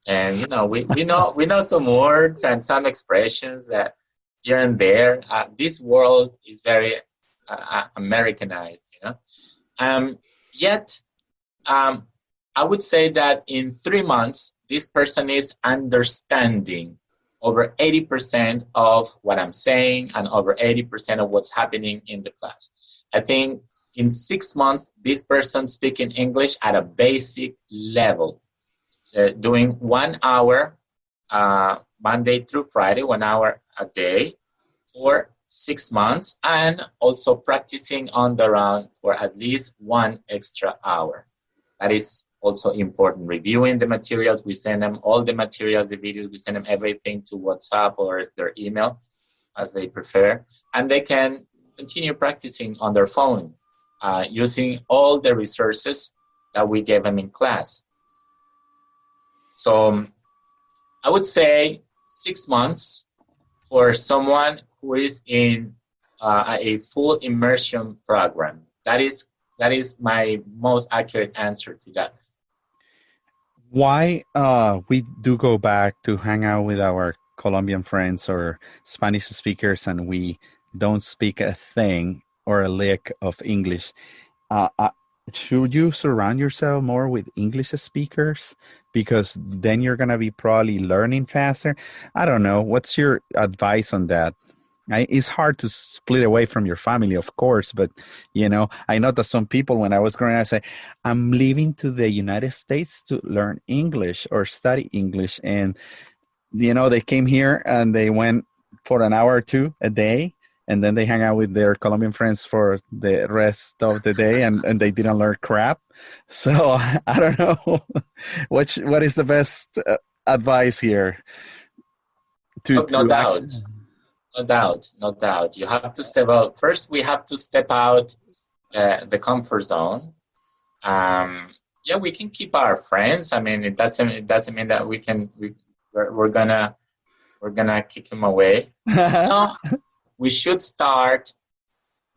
and we know some words and some expressions that here and there. This world is very Americanized, Yet, I would say that in 3 months, this person is understanding over 80% of what I'm saying and over 80% of what's happening in the class. I think in 6 months, this person speaking English at a basic level, doing 1 hour Monday through Friday, 1 hour a day for 6 months, and also practicing on the round for at least 1 extra hour. That is also important. Reviewing the materials, we send them all the materials, the videos, we send them everything to WhatsApp or their email as they prefer. And they can continue practicing on their phone using all the resources that we gave them in class. So I would say 6 months for someone who is in a full immersion program. That is my most accurate answer to that. Why we do go back to hang out with our Colombian friends or Spanish speakers and we don't speak a thing or a lick of English. Should you surround yourself more with English speakers? Because then you're going to be probably learning faster. I don't know. What's your advice on that? It's hard to split away from your family, of course, but, I know that some people, when I was growing up, I say, I'm leaving to the United States to learn English or study English. And, they came here and they went for an hour or two a day, and then they hang out with their Colombian friends for the rest of the day, and they didn't learn crap. So I don't know. What is the best advice here? No doubt. You have to step out. First, we have to step out the comfort zone. We can keep our friends. I mean, it doesn't mean that we're gonna kick them away. No, we should start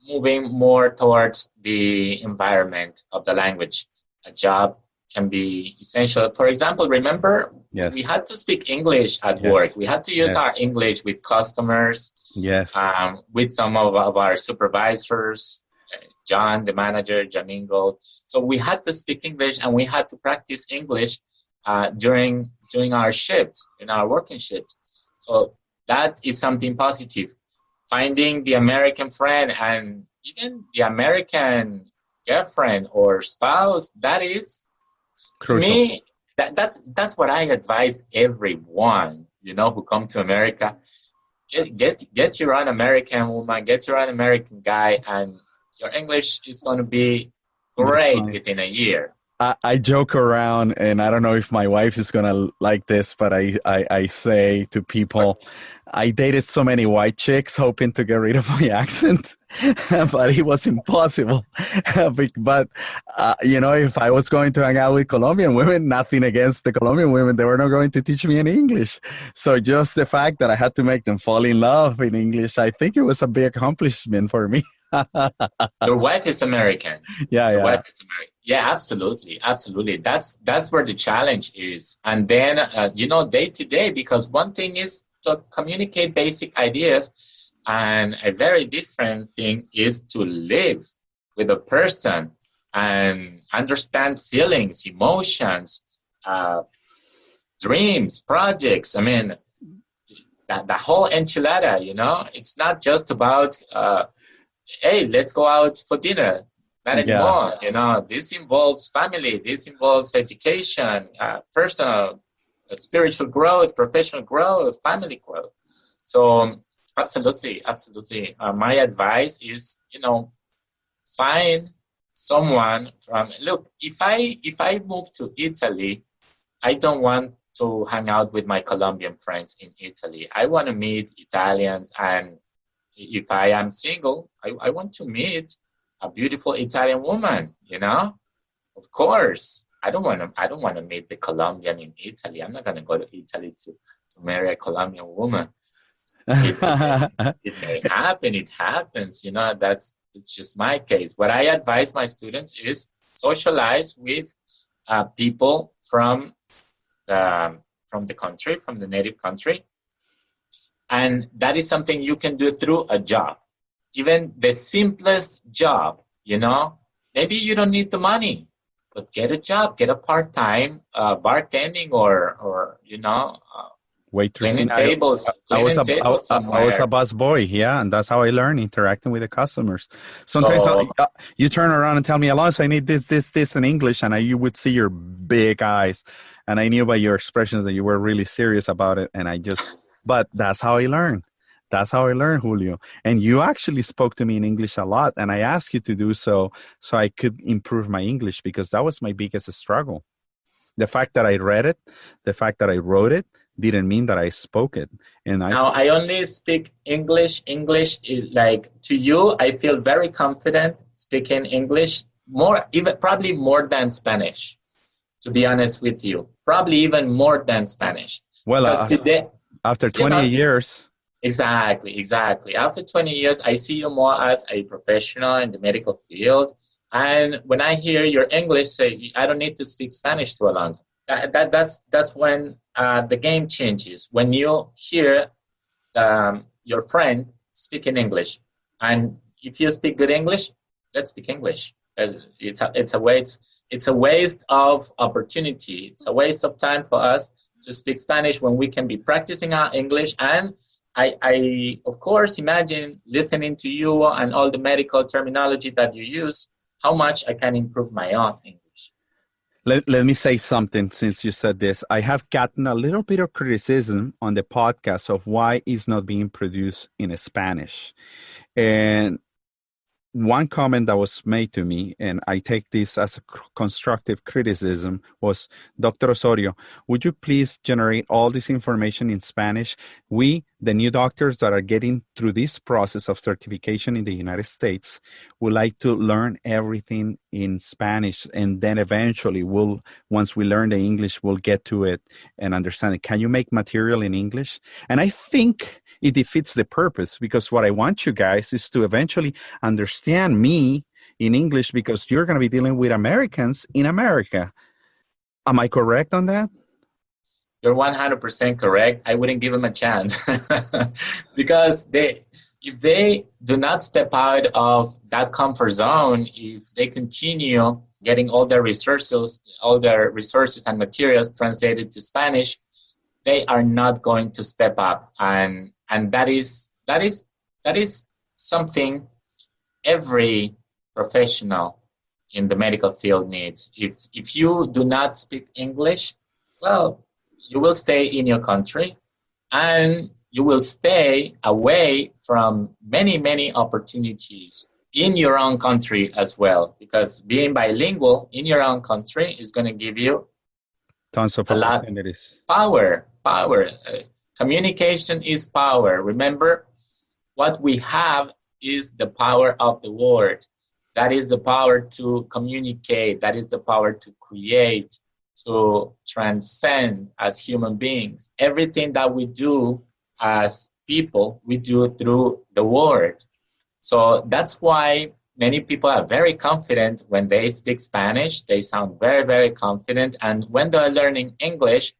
moving more towards the environment of the language. A job can be essential. For example, remember, yes, we had to speak English at work. We had to use our English with customers, with some of our supervisors, John, the manager, Jamingo. So we had to speak English, and we had to practice English during our shifts, in our working shifts. So that is something positive. Finding the American friend and even the American girlfriend or spouse, that is, crucial. To me, that's what I advise everyone, who come to America. Get your own American woman, get your own American guy, and your English is going to be great within a year. I joke around, and I don't know if my wife is going to like this, but I say to people, I dated so many white chicks hoping to get rid of my accent, but it was impossible. But, if I was going to hang out with Colombian women, nothing against the Colombian women, they were not going to teach me any English. So just the fact that I had to make them fall in love in English, I think it was a big accomplishment for me. Your wife is American. Your wife is American. Yeah, absolutely. That's where the challenge is. And then, day to day, because one thing is to communicate basic ideas, and a very different thing is to live with a person and understand feelings, emotions, dreams, projects. I mean, the whole enchilada, it's not just about, hey, let's go out for dinner. not anymore. You know, this involves family, this involves education, personal, spiritual growth, professional growth, family growth. So absolutely. My advice is, you know, find someone from, look, if I move to Italy, I don't want to hang out with my Colombian friends in Italy. I want to meet Italians, and if I am single, I want to meet a beautiful Italian woman, you know? Of course. I don't want to meet the Colombian in Italy. I'm not going to go to Italy to marry a Colombian woman. It may happen, it happens, you know, it's just my case. What I advise my students is socialize with people from the country, from the native country. And that is something you can do through a job. Even the simplest job, you know, maybe you don't need the money, but get a job, get a part-time bartending or you know, waitressing. Tables. I was a bus boy, yeah, and that's how I learned, interacting with the customers. Sometimes you turn around and tell me, Alonso, I need this in English, and you would see your big eyes, and I knew by your expressions that you were really serious about it, but that's how I learned. That's how I learned, Julio. And you actually spoke to me in English a lot, and I asked you to do so I could improve my English, because that was my biggest struggle. The fact that I read it, the fact that I wrote it, didn't mean that I spoke it. And now I only speak English. English is like, to you, I feel very confident speaking English, probably more than Spanish, to be honest with you. Probably even more than Spanish. Well, today, after 20 years. Exactly. After 20 years, I see you more as a professional in the medical field. And when I hear your English say, I don't need to speak Spanish to Alonso. That's when the game changes. When you hear your friend speaking English, and if you speak good English, let's speak English. It's a waste of opportunity. It's a waste of time for us to speak Spanish when we can be practicing our English. And I of course imagine listening to you and all the medical terminology that you use, how much I can improve my own English. Let me say something since you said this. I have gotten a little bit of criticism on the podcast of why it's not being produced in Spanish. And one comment that was made to me, and I take this as a constructive criticism, was, Dr. Osorio, would you please generate all this information in Spanish? We, the new doctors that are getting through this process of certification in the United States, would like to learn everything in Spanish, and then eventually once we learn the English, we'll get to it and understand it. Can you make material in English? And I think it defeats the purpose, because what I want you guys is to eventually understand me in English, because you're going to be dealing with Americans in America. Am I correct on that? You're 100% correct. I wouldn't give them a chance because if they do not step out of that comfort zone, if they continue getting all their resources and materials translated to Spanish, they are not going to step up. And that is something every professional in the medical field needs. If you do not speak English, well, you will stay in your country and you will stay away from many, many opportunities in your own country as well, because being bilingual in your own country is going to give you tons of opportunities. Power. Communication is power. Remember, what we have is the power of the word. That is the power to communicate. That is the power to create, to transcend as human beings. Everything that we do as people, we do through the word. So that's why many people are very confident when they speak Spanish. They sound very, very confident. And when they're learning English,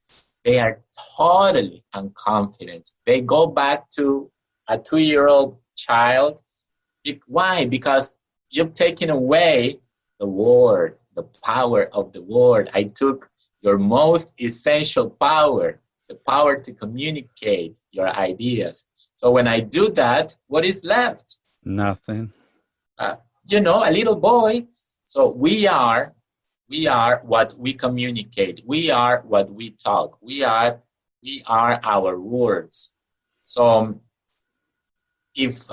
they are totally unconfident. They go back to a 2-year-old child. Why? Because you've taken away the word, the power of the word. I took your most essential power, the power to communicate your ideas. So when I do that, what is left? Nothing. a little boy. So we are what we communicate. We are what we talk. We are our words. So if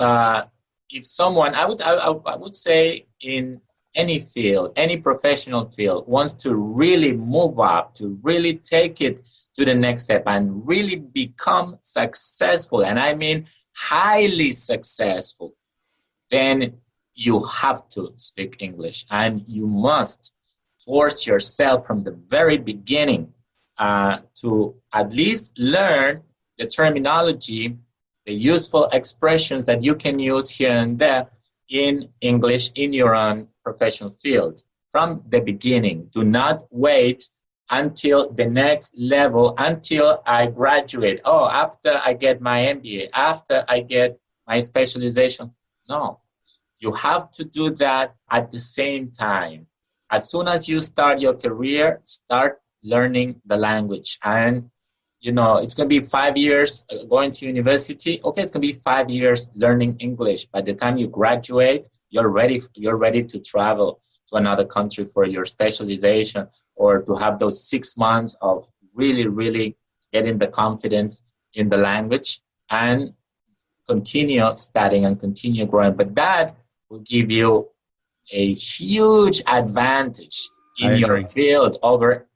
someone, I would say, in any field, any professional field, wants to really move up, to really take it to the next step and really become successful, and I mean highly successful, then you have to speak English, and you must force yourself from the very beginning to at least learn the terminology, the useful expressions that you can use here and there in English in your own professional field from the beginning. Do not wait until the next level, until I graduate. Oh, after I get my MBA, after I get my specialization. No, you have to do that at the same time. As soon as you start your career, start learning the language. And, it's going to be 5 years going to university. Okay, it's going to be 5 years learning English. By the time you graduate, you're ready to travel to another country for your specialization, or to have those 6 months of really, really getting the confidence in the language and continue studying and continue growing. But that will give you a huge advantage in your field over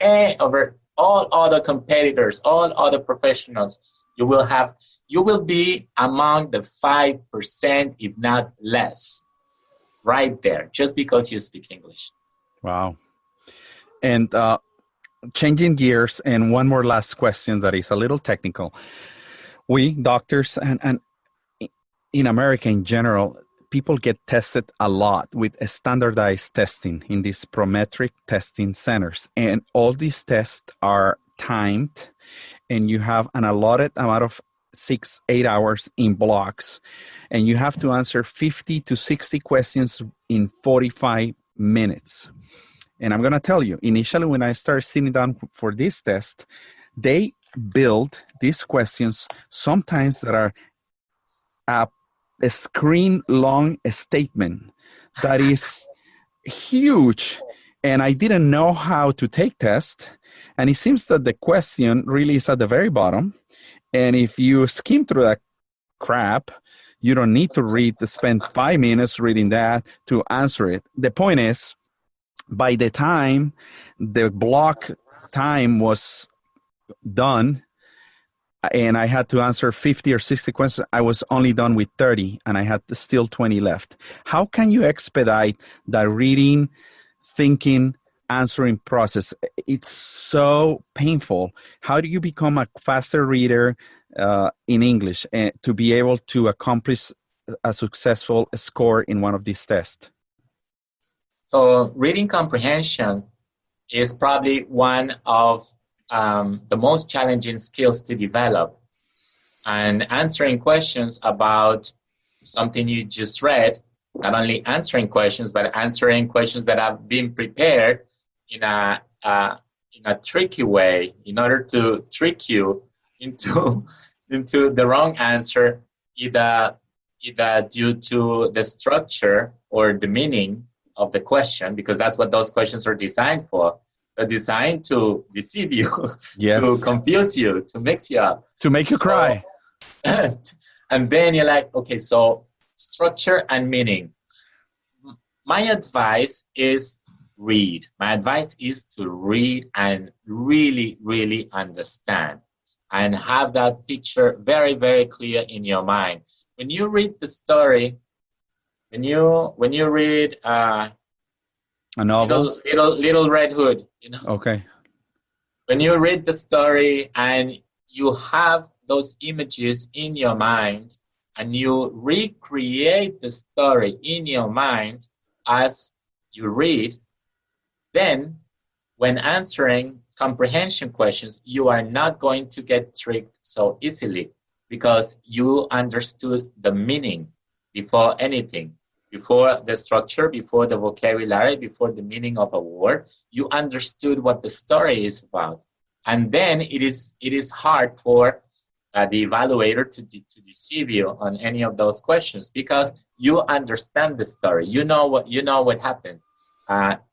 all other competitors, all other professionals. You will be among the 5%, if not less, right there, just because you speak English. Wow. And changing gears, and one more last question that is a little technical. We doctors and in America in general, people get tested a lot with standardized testing in these prometric testing centers. And all these tests are timed, and you have an allotted amount of 6-8 hours in blocks. And you have to answer 50 to 60 questions in 45 minutes. And I'm going to tell you, initially when I started sitting down for this test, they build these questions sometimes that are a screen-long statement that is huge, and I didn't know how to take test. And it seems that the question really is at the very bottom, and if you skim through that crap, you don't need to spend 5 minutes reading that to answer it. The point is, by the time the block time was done, and I had to answer 50 or 60 questions, I was only done with 30, and I had still 20 left. How can you expedite the reading, thinking, answering process? It's so painful. How do you become a faster reader in English to be able to accomplish a successful score in one of these tests? So reading comprehension is probably one of the most challenging skills to develop, and answering questions about something you just read, not only answering questions, but answering questions that have been prepared in a tricky way in order to trick you into the wrong answer, either due to the structure or the meaning of the question, because that's what those questions are designed for. They're designed to deceive you, yes, to confuse you, to mix you up. To make you cry. And then you're like, okay, so structure and meaning. My advice is read. My advice is to read and really, really understand and have that picture very, very clear in your mind. When you read the story, when you read a novel, Little Red Hood, Okay. When you read the story and you have those images in your mind and you recreate the story in your mind as you read, then when answering comprehension questions, you are not going to get tricked so easily because you understood the meaning before anything. Before the structure, before the vocabulary, before the meaning of a word, you understood what the story is about. And then it is hard for the evaluator to deceive you on any of those questions, because you understand the story. You know what happened.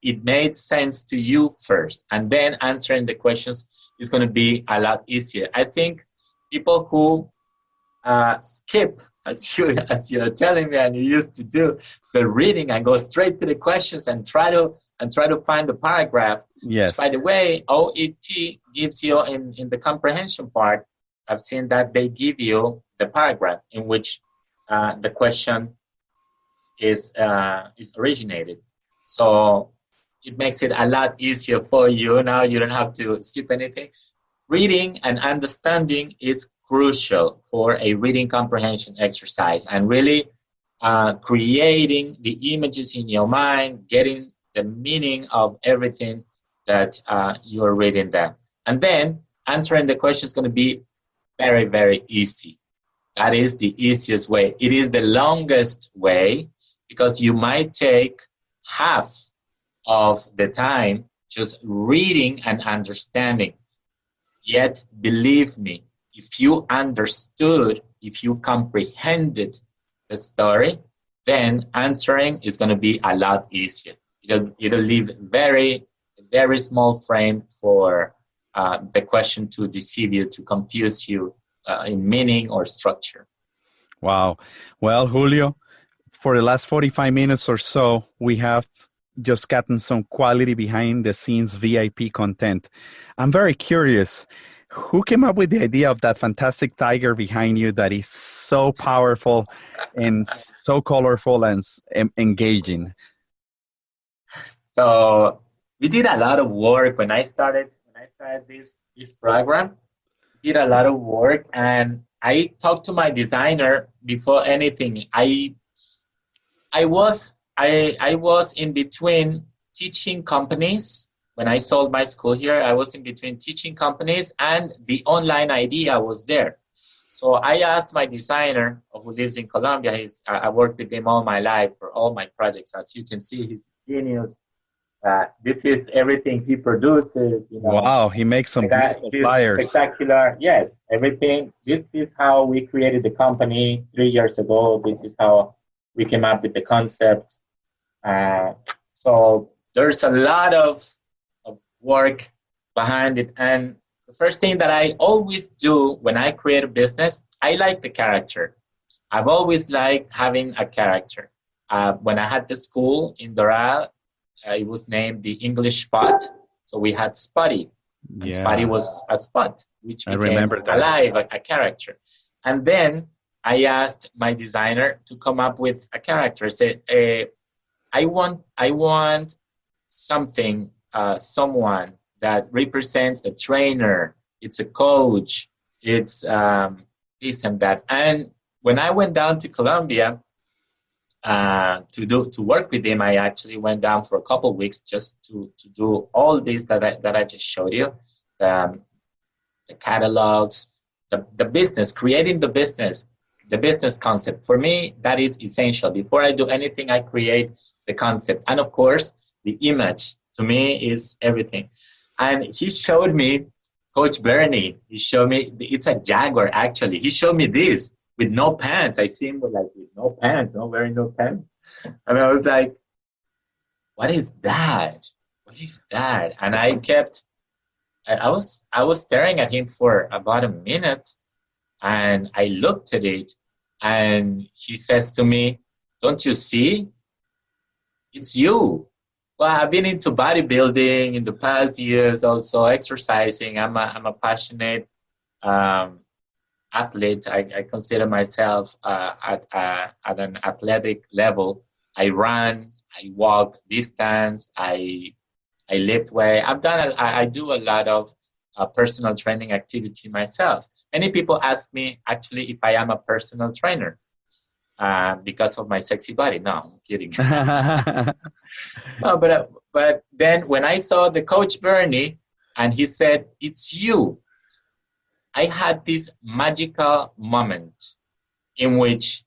It made sense to you first, and then answering the questions is going to be a lot easier. I think people who skip, as you're telling me, and you used to do, the reading and go straight to the questions and try to find the paragraph. Yes. Which, by the way, O.E.T gives you in the comprehension part. I've seen that they give you the paragraph in which the question is originated. So it makes it a lot easier for you. Now you don't have to skip anything. Reading and understanding is crucial for a reading comprehension exercise, and really creating the images in your mind, getting the meaning of everything that you're reading there. And then answering the question is going to be very, very easy. That is the easiest way. It is the longest way, because you might take half of the time just reading and understanding. Yet, believe me, if you understood, if you comprehended the story, then answering is going to be a lot easier. It'll leave very, very small frame for the question to deceive you, to confuse you in meaning or structure. Wow. Well, Julio, for the last 45 minutes or so, we have just gotten some quality behind the scenes VIP content. I'm very curious, who came up with the idea of that fantastic tiger behind you that is so powerful and so colorful and engaging? So we did a lot of work when I started this program. We did a lot of work, and I talked to my designer before anything. I was in between teaching companies. When I sold my school here, I was in between teaching companies, and the online idea was there. So I asked my designer, who lives in Colombia. I worked with him all my life for all my projects. As you can see, he's a genius. This is everything he produces. Wow, he makes some beautiful flyers. Spectacular. Yes, everything. This is how we created the company 3 years ago. This is how we came up with the concept. So there's a lot of work behind it. And the first thing that I always do when I create a business, I like the character. I've always liked having a character. When I had the school in Doral, it was named the English Spot. So we had Spotty. And Spotty was a spot, which became alive, a character. And then I asked my designer to come up with a character. I said, I want something, someone that represents a trainer. It's a coach. It's this and that. And when I went down to Colombia to work with him, I actually went down for a couple of weeks just to do all this that I just showed you, the catalogs, the business, creating the business concept. For me, that is essential. Before I do anything, I create the concept. And of course, the image to me is everything. And he showed me, Coach Bernie, he showed me, it's a Jaguar actually. He showed me this with no pants. I see him with no pants, wearing no pants. And I was like, what is that? What is that? And I was staring at him for about a minute, and I looked at it, and he says to me, don't you see? It's you. Well, I've been into bodybuilding in the past years, also exercising. I'm a passionate athlete. I consider myself at an athletic level. I run, I walk distance, I lift weight. I do a lot of personal training activity myself. Many people ask me actually if I am a personal trainer because of my sexy body. No, I'm kidding. No, but then when I saw the Coach Bernie and he said, it's you, I had this magical moment in which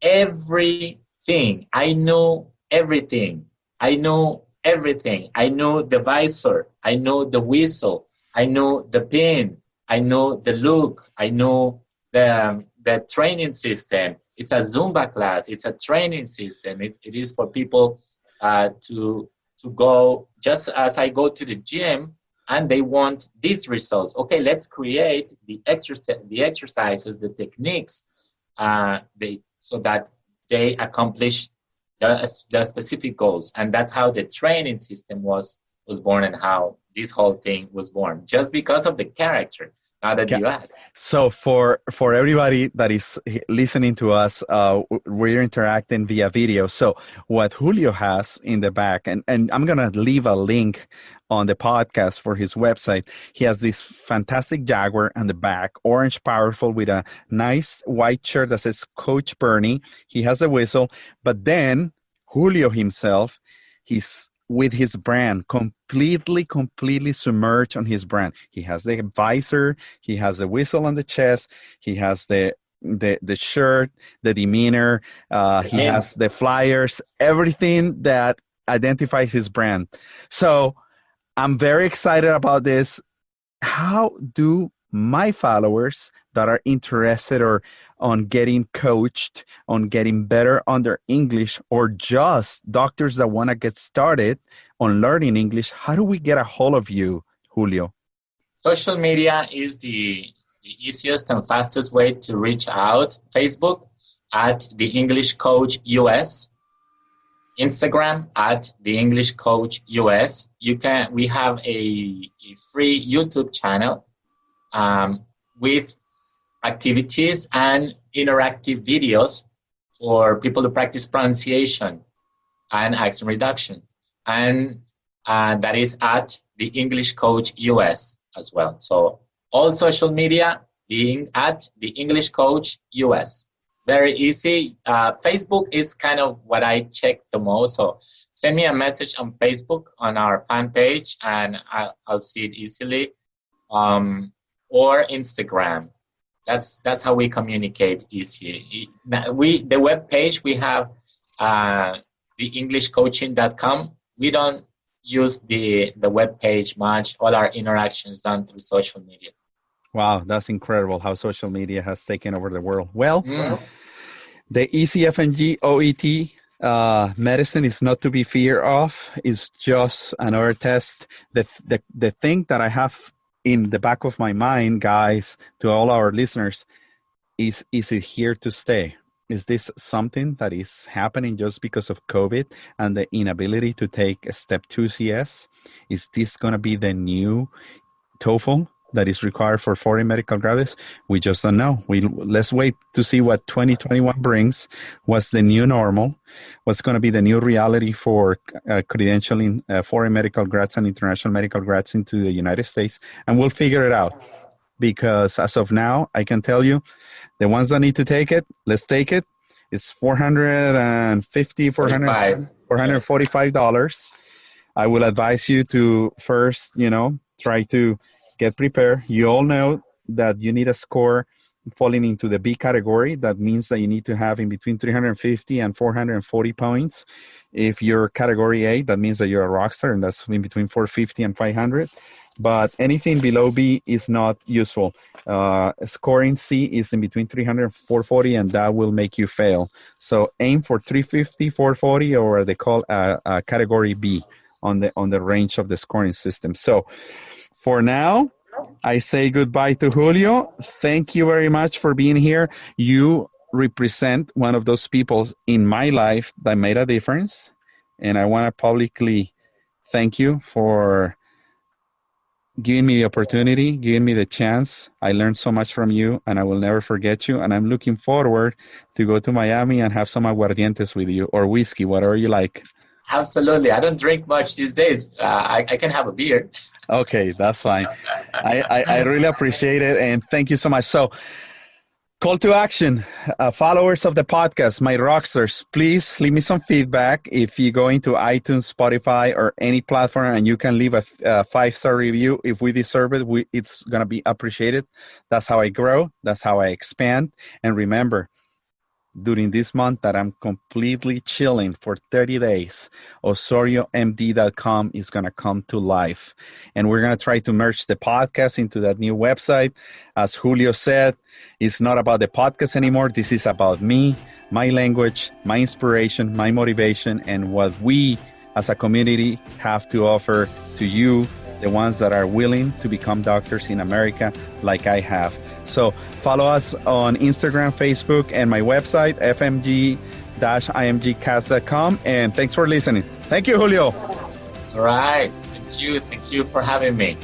everything, I know everything. I know everything. I know the visor. I know the whistle. I know the pin. I know the look. I know the training system. It's a Zumba class. It's a training system. It is for people to go, just as I go to the gym and they want these results. Okay, let's create the exercises, the techniques, so that they accomplish the specific goals. And that's how the training system was born, and how this whole thing was born, just because of the character. Now that you asked. So for everybody that is listening to us, we're interacting via video. So what Julio has in the back, and I'm going to leave a link on the podcast for his website. He has this fantastic Jaguar on the back, orange powerful, with a nice white shirt that says Coach Bernie. He has a whistle, but then Julio himself, he's with his brand, completely submerged on his brand. He has the visor, he has the whistle on the chest, he has the shirt, the demeanor, he has the flyers, everything that identifies his brand. So I'm very excited about this. How do my followers that are interested or on getting coached, on getting better on their English, or just doctors that want to get started on learning English, how do we get a hold of you, Julio? Social media is the easiest and fastest way to reach out. Facebook at The English Coach US. Instagram at The English Coach US. We have a free YouTube channel with activities and interactive videos for people to practice pronunciation and accent reduction. And that is at The English Coach US as well. So all social media being at The English Coach US. Very easy. Facebook is kind of what I check the most. So send me a message on Facebook on our fan page, and I'll see it easily. Or Instagram. That's how we communicate easy. The web page we have, theenglishcoaching.com. We don't use the web page much. All our interactions done through social media. Wow, that's incredible how social media has taken over the world. Well, the ECFMG O.E.T. Medicine is not to be feared of. It's just another test. The thing that I have in the back of my mind, guys, to all our listeners, is it here to stay? Is this something that is happening just because of COVID and the inability to take a Step 2 CS? Is this going to be the new TOEFL that is required for foreign medical graduates? We just don't know. Let's wait to see what 2021 brings. What's the new normal? What's going to be the new reality for credentialing foreign medical grads and international medical grads into the United States? And we'll figure it out. Because as of now, I can tell you, the ones that need to take it, let's take it. It's $445. I will advise you to first, try to get prepared. You all know that you need a score falling into the B category. That means that you need to have in between 350 and 440 points. If you're category A, that means that you're a rock star, and that's in between 450 and 500. But anything below B is not useful. Scoring C is in between 300 and 440, and that will make you fail. So aim for 350, 440, or they call a category B on the range of the scoring system. So for now, I say goodbye to Julio. Thank you very much for being here. You represent one of those people in my life that made a difference. And I want to publicly thank you for giving me the opportunity, giving me the chance. I learned so much from you, and I will never forget you. And I'm looking forward to go to Miami and have some aguardientes with you, or whiskey, whatever you like. Absolutely. I don't drink much these days. I can have a beer. Okay, that's fine. I really appreciate it, and thank you so much. So, call to action. Followers of the podcast, my rockstars, please leave me some feedback. If you go into iTunes, Spotify, or any platform, and you can leave a 5-star review, if we deserve it, it's going to be appreciated. That's how I grow. That's how I expand. And remember, during this month that I'm completely chilling for 30 days, OsorioMD.com is going to come to life. And we're going to try to merge the podcast into that new website. As Julio said, it's not about the podcast anymore. This is about me, my language, my inspiration, my motivation, and what we as a community have to offer to you, the ones that are willing to become doctors in America like I have. So follow us on Instagram, Facebook, and my website, fmg-imgcast.com. And thanks for listening. Thank you, Julio. All right. Thank you. Thank you for having me.